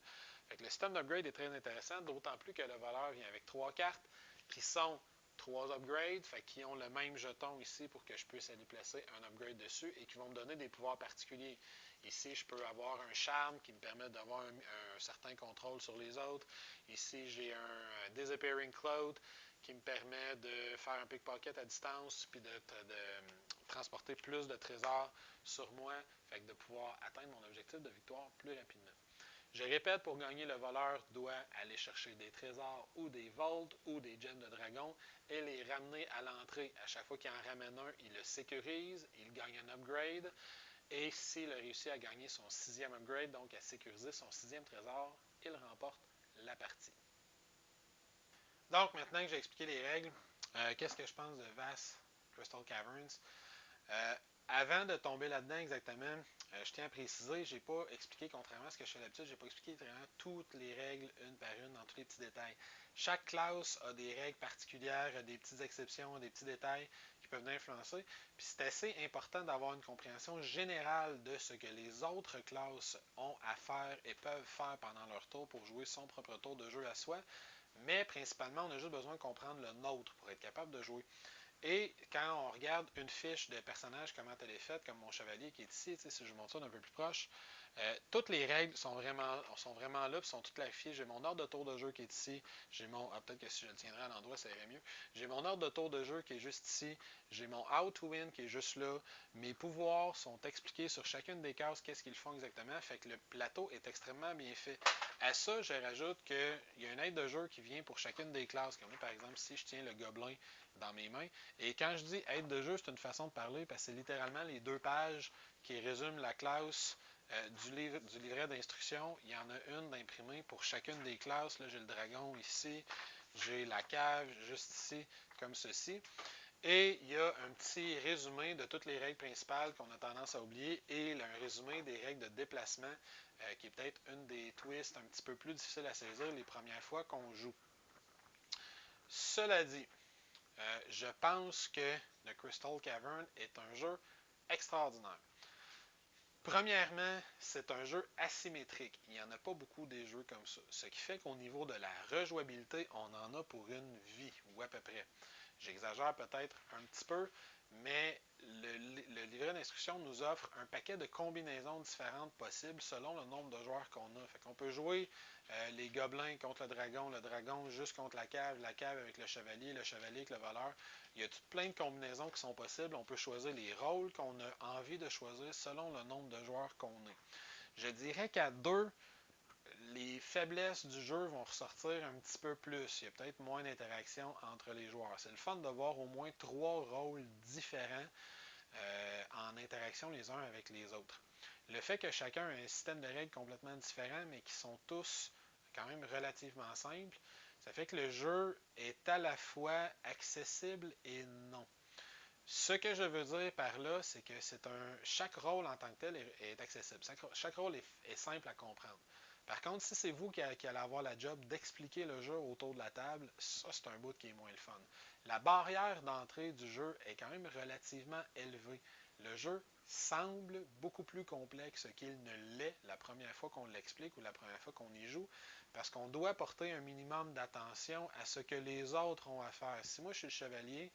Fait que le système d'upgrade est très intéressant, d'autant plus que le voleur vient avec 3 cartes qui sont 3 upgrades, fait qu'ils ont le même jeton ici pour que je puisse aller placer un upgrade dessus et qui vont me donner des pouvoirs particuliers. Ici, je peux avoir un charme qui me permet d'avoir un certain contrôle sur les autres. Ici, j'ai un Disappearing Cloud qui me permet de faire un pickpocket à distance puis de transporter plus de trésors sur moi, fait que de pouvoir atteindre mon objectif de victoire plus rapidement. Je répète, pour gagner, le voleur doit aller chercher des trésors ou des volts ou des gemmes de dragon et les ramener à l'entrée. À chaque fois qu'il en ramène un, il le sécurise, il gagne un upgrade. Et s'il a réussi à gagner son 6e upgrade, donc à sécuriser son 6e trésor, il remporte la partie. Donc, maintenant que j'ai expliqué les règles, qu'est-ce que je pense de Vast Crystal Caverns? Avant de tomber là-dedans exactement, je tiens à préciser, je n'ai pas expliqué, contrairement à ce que je fais d'habitude, je n'ai pas expliqué vraiment toutes les règles une par une dans tous les petits détails. Chaque classe a des règles particulières, des petites exceptions, des petits détails qui peuvent influencer. Puis c'est assez important d'avoir une compréhension générale de ce que les autres classes ont à faire et peuvent faire pendant leur tour pour jouer son propre tour de jeu à soi. Mais principalement, on a juste besoin de comprendre le nôtre pour être capable de jouer. Et quand on regarde une fiche de personnage, comment elle est faite, comme mon chevalier qui est ici, si je montre ça d'un peu plus proche, toutes les règles sont vraiment là, puis sont toutes clarifiées. J'ai mon ordre de tour de jeu qui est ici. J'ai mon. Peut-être que si je le tiendrais à l'endroit, ça irait mieux. J'ai mon ordre de tour de jeu qui est juste ici. J'ai mon How to Win qui est juste là. Mes pouvoirs sont expliqués sur chacune des cases, qu'est-ce qu'ils font exactement. Fait que le plateau est extrêmement bien fait. À ça, je rajoute qu'il y a une aide de jeu qui vient pour chacune des classes. Comme là, par exemple, si je tiens le gobelin dans mes mains. Et quand je dis aide de jeu, c'est une façon de parler parce que c'est littéralement les 2 pages qui résument la classe du livret d'instruction. Il y en a une d'imprimée pour chacune des classes. Là, j'ai le dragon ici, j'ai la cave juste ici, comme ceci. Et il y a un petit résumé de toutes les règles principales qu'on a tendance à oublier et un résumé des règles de déplacement qui est peut-être une des twists un petit peu plus difficiles à saisir les premières fois qu'on joue. Cela dit, je pense que The Crystal Cavern est un jeu extraordinaire. Premièrement, c'est un jeu asymétrique. Il n'y en a pas beaucoup des jeux comme ça. Ce qui fait qu'au niveau de la rejouabilité, on en a pour une vie, ou à peu près. J'exagère peut-être un petit peu, mais le livret d'instruction nous offre un paquet de combinaisons différentes possibles selon le nombre de joueurs qu'on a. Fait qu'on peut jouer les gobelins contre le dragon juste contre la cave avec le chevalier avec le voleur. Il y a plein de combinaisons qui sont possibles. On peut choisir les rôles qu'on a envie de choisir selon le nombre de joueurs qu'on est. Je dirais qu'à 2, les faiblesses du jeu vont ressortir un petit peu plus. Il y a peut-être moins d'interaction entre les joueurs. C'est le fun de voir au moins 3 rôles différents en interaction les uns avec les autres. Le fait que chacun ait un système de règles complètement différent, mais qui sont tous quand même relativement simples, ça fait que le jeu est à la fois accessible et non. Ce que je veux dire par là, c'est que chaque rôle en tant que tel est accessible. Chaque rôle est simple à comprendre. Par contre, si c'est vous qui allez avoir la job d'expliquer le jeu autour de la table, ça, c'est un bout qui est moins le fun. La barrière d'entrée du jeu est quand même relativement élevée. Le jeu semble beaucoup plus complexe qu'il ne l'est la première fois qu'on l'explique ou la première fois qu'on y joue, parce qu'on doit porter un minimum d'attention à ce que les autres ont à faire. Si moi je suis le chevalier,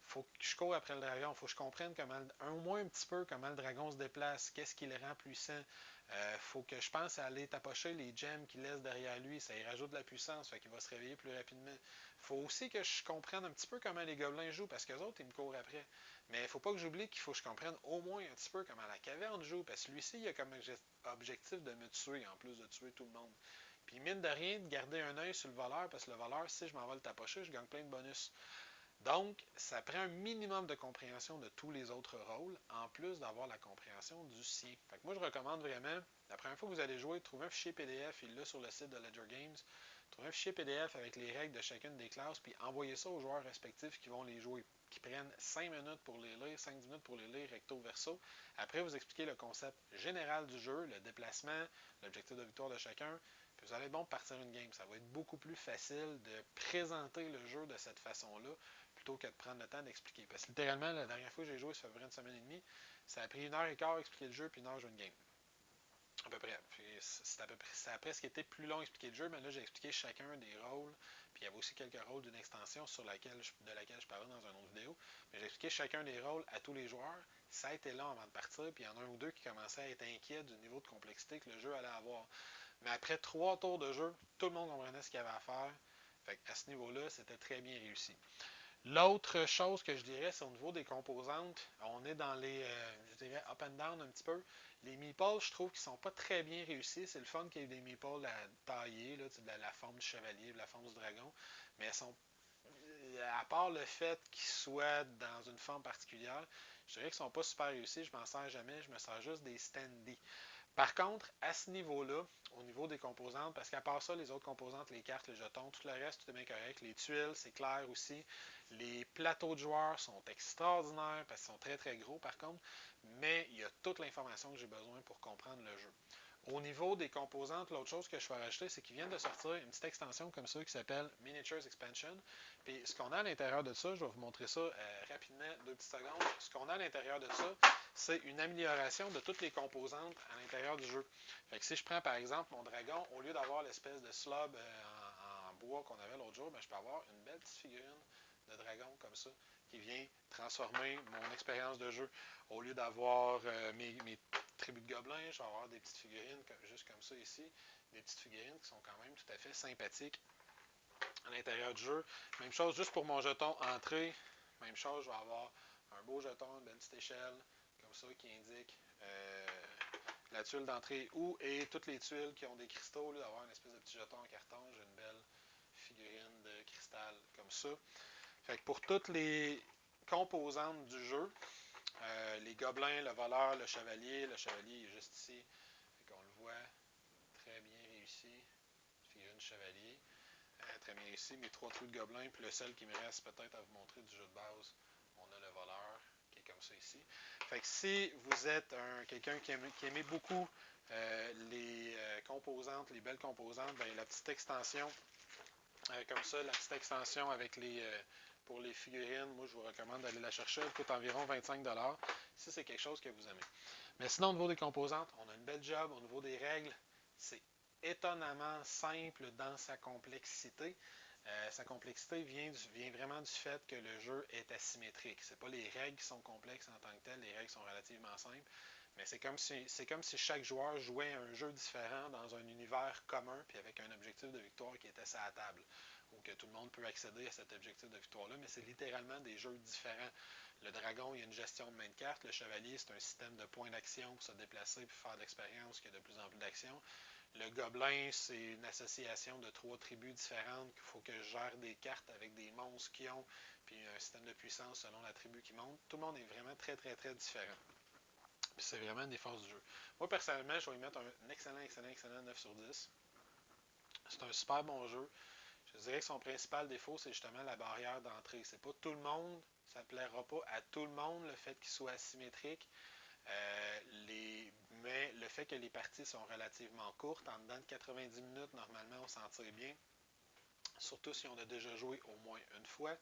faut que je cours après le dragon, faut que je comprenne au moins un petit peu comment le dragon se déplace, qu'est-ce qui le rend puissant. Faut que je pense à aller tapocher les gems qu'il laisse derrière lui, ça y rajoute de la puissance, fait qu'il va se réveiller plus rapidement. Faut aussi que je comprenne un petit peu comment les gobelins jouent, parce que les autres, ils me courent après. Mais il ne faut pas que j'oublie qu'il faut que je comprenne au moins un petit peu comment la caverne joue, parce que lui-ci, il a comme objectif de me tuer, en plus de tuer tout le monde. Puis mine de rien, de garder un œil sur le voleur, parce que le voleur, si je m'en vais le tapocher, je gagne plein de bonus. Donc, ça prend un minimum de compréhension de tous les autres rôles, en plus d'avoir la compréhension du sien. Fait que moi, je recommande vraiment, la première fois que vous allez jouer, trouvez un fichier PDF, il l'a sur le site de Ledger Games, trouvez un fichier PDF avec les règles de chacune des classes, puis envoyez ça aux joueurs respectifs qui vont les jouer, qui prennent 5 minutes pour les lire, 5-10 minutes pour les lire recto verso. Après, vous expliquez le concept général du jeu, le déplacement, l'objectif de victoire de chacun, puis vous allez être bon pour partir une game. Ça va être beaucoup plus facile de présenter le jeu de cette façon-là, plutôt que de prendre le temps d'expliquer. Parce que littéralement, la dernière fois que j'ai joué, ça fait près une semaine et demie, ça a pris 1h15 à expliquer le jeu, puis 1 heure jouer une game. À peu près. Puis ça a presque été plus long à expliquer le jeu, mais là, j'ai expliqué chacun des rôles. Puis il y avait aussi quelques rôles d'une extension de laquelle je parlais dans une autre vidéo. Mais j'ai expliqué chacun des rôles à tous les joueurs. Ça a été long avant de partir, puis il y en a un ou deux qui commençaient à être inquiets du niveau de complexité que le jeu allait avoir. Mais après 3 tours de jeu, tout le monde comprenait ce qu'il y avait à faire. Fait à ce niveau-là, c'était très bien réussi. L'autre chose que je dirais, c'est au niveau des composantes. On est dans les, je dirais, up and down un petit peu. Les meeples, je trouve qu'ils sont pas très bien réussis. C'est le fun qu'il y ait des meeples à tailler, là, de la forme du chevalier, de la forme du dragon. Mais elles sont, à part le fait qu'ils soient dans une forme particulière, je dirais qu'ils sont pas super réussis. Je m'en sers jamais. Je me sers juste des standees. Par contre, à ce niveau-là, au niveau des composantes, parce qu'à part ça, les autres composantes, les cartes, les jetons, tout le reste, tout est bien correct. Les tuiles, c'est clair aussi. Les plateaux de joueurs sont extraordinaires parce qu'ils sont très très gros par contre, mais il y a toute l'information que j'ai besoin pour comprendre le jeu. Au niveau des composantes, l'autre chose que je vais rajouter, c'est qu'ils viennent de sortir une petite extension comme ça qui s'appelle Miniatures Expansion. Puis ce qu'on a à l'intérieur de ça, je vais vous montrer ça rapidement, 2 petites secondes. Ce qu'on a à l'intérieur de ça, c'est une amélioration de toutes les composantes à l'intérieur du jeu. Fait que si je prends par exemple mon dragon, au lieu d'avoir l'espèce de slob en bois qu'on avait l'autre jour, ben, je peux avoir une belle petite figurine de dragon comme ça qui vient transformer mon expérience de jeu. Au lieu d'avoir mes tribus de gobelins, je vais avoir des petites figurines juste comme ça ici. Des petites figurines qui sont quand même tout à fait sympathiques à l'intérieur du jeu. Même chose juste pour mon jeton entrée. Même chose, je vais avoir un beau jeton, une belle petite échelle comme ça qui indique la tuile d'entrée où et toutes les tuiles qui ont des cristaux. Au lieu d'avoir une espèce de petit jeton en carton, j'ai une belle figurine de cristal comme ça. Fait que pour toutes les composantes du jeu, les gobelins, le voleur, le chevalier est juste ici. Fait qu'on le voit très bien réussi. Figurine chevalier. Très bien réussi. Mes 3 trous de gobelins, puis le seul qui me reste peut-être à vous montrer du jeu de base, on a le voleur qui est comme ça ici. Fait que si vous êtes quelqu'un qui aimait beaucoup les composantes, les belles composantes, ben, la petite extension comme ça, la petite extension avec pour les figurines, moi je vous recommande d'aller la chercher. Elle coûte environ 25 si c'est quelque chose que vous aimez. Mais sinon, au niveau des composantes, on a une belle job. Au niveau des règles, c'est étonnamment simple dans sa complexité. Sa complexité vient vraiment du fait que le jeu est asymétrique. Ce n'est pas les règles qui sont complexes en tant que telles, les règles sont relativement simples. Mais c'est comme si chaque joueur jouait un jeu différent dans un univers commun, puis avec un objectif de victoire qui était à la table, ou que tout le monde peut accéder à cet objectif de victoire-là, mais c'est littéralement des jeux différents. Le dragon, il y a une gestion de main de carte. Le chevalier, c'est un système de points d'action pour se déplacer et faire de l'expérience, qui a de plus en plus d'actions. Le gobelin, c'est une association de 3 tribus différentes qu'il faut que je gère des cartes avec des monstres qui ont, puis un système de puissance selon la tribu qui monte. Tout le monde est vraiment très, très, très différent. Puis c'est vraiment une des forces du jeu. Moi, personnellement, je vais lui mettre un excellent 9 sur 10. C'est un super bon jeu. Je dirais que son principal défaut, c'est justement la barrière d'entrée. C'est pas tout le monde, ça ne plaira pas à tout le monde le fait qu'il soit asymétrique. Mais le fait que les parties sont relativement courtes, en dedans de 90 minutes, normalement, on s'en tire bien. Surtout si on a déjà joué au moins une fois.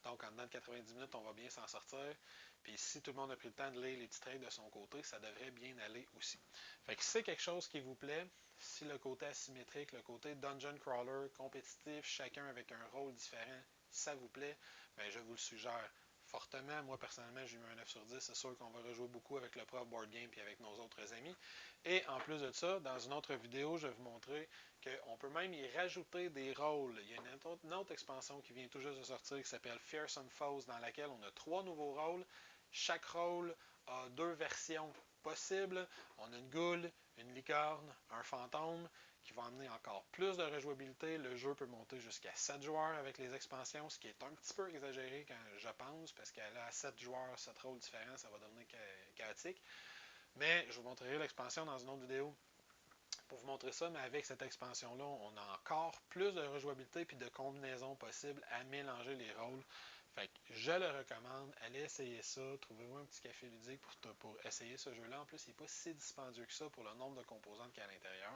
Donc, en dedans de 90 minutes, on va bien s'en sortir. Puis, si tout le monde a pris le temps de lire les petits règles de son côté, ça devrait bien aller aussi. Fait que si c'est quelque chose qui vous plaît, si le côté asymétrique, le côté dungeon crawler, compétitif, chacun avec un rôle différent, ça vous plaît, bien, je vous le suggère fortement. Moi, personnellement, j'ai mis un 9 sur 10. C'est sûr qu'on va rejouer beaucoup avec le prof Board Game et avec nos autres amis. Et en plus de ça, dans une autre vidéo, je vais vous montrer qu'on peut même y rajouter des rôles. Il y a une autre expansion qui vient tout juste de sortir qui s'appelle Fearsome Foes, dans laquelle on a 3 nouveaux rôles. Chaque rôle a 2 versions possibles. On a une goule, une licorne, un fantôme qui va amener encore plus de rejouabilité. Le jeu peut monter jusqu'à 7 joueurs avec les expansions, ce qui est un petit peu exagéré quand je pense, parce qu'elle a 7 joueurs, 7 rôles différents, ça va devenir chaotique. Mais je vous montrerai l'expansion dans une autre vidéo pour vous montrer ça, mais avec cette expansion-là, on a encore plus de rejouabilité et de combinaisons possibles à mélanger les rôles. Fait que je le recommande, allez essayer ça, trouvez-vous un petit café ludique pour essayer ce jeu-là. En plus, il n'est pas si dispendieux que ça pour le nombre de composantes qu'il y a à l'intérieur.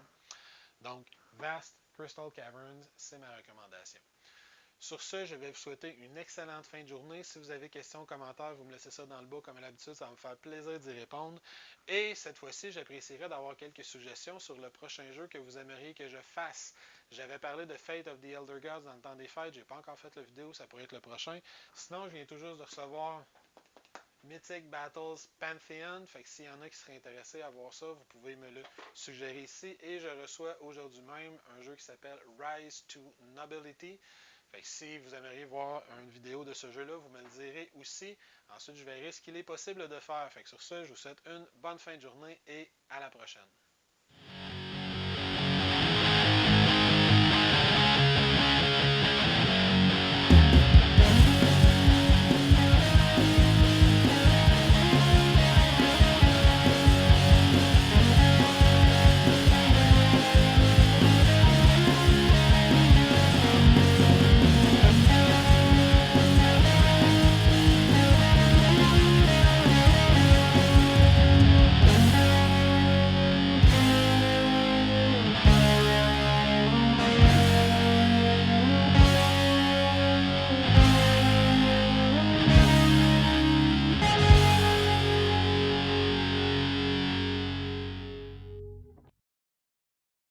Donc, Vast Crystal Caverns, c'est ma recommandation. Sur ce, je vais vous souhaiter une excellente fin de journée. Si vous avez des questions, commentaires, vous me laissez ça dans le bas comme à l'habitude, ça va me faire plaisir d'y répondre. Et cette fois-ci, j'apprécierais d'avoir quelques suggestions sur le prochain jeu que vous aimeriez que je fasse. J'avais parlé de Fate of the Elder Gods dans le temps des fêtes, j'ai pas encore fait la vidéo, ça pourrait être le prochain. Sinon, je viens tout juste de recevoir Mythic Battles Pantheon, fait que s'il y en a qui seraient intéressés à voir ça, vous pouvez me le suggérer ici. Et je reçois aujourd'hui même un jeu qui s'appelle Rise to Nobility. Fait que si vous aimeriez voir une vidéo de ce jeu-là, vous me le direz aussi. Ensuite, je verrai ce qu'il est possible de faire. Fait que sur ce, je vous souhaite une bonne fin de journée et à la prochaine.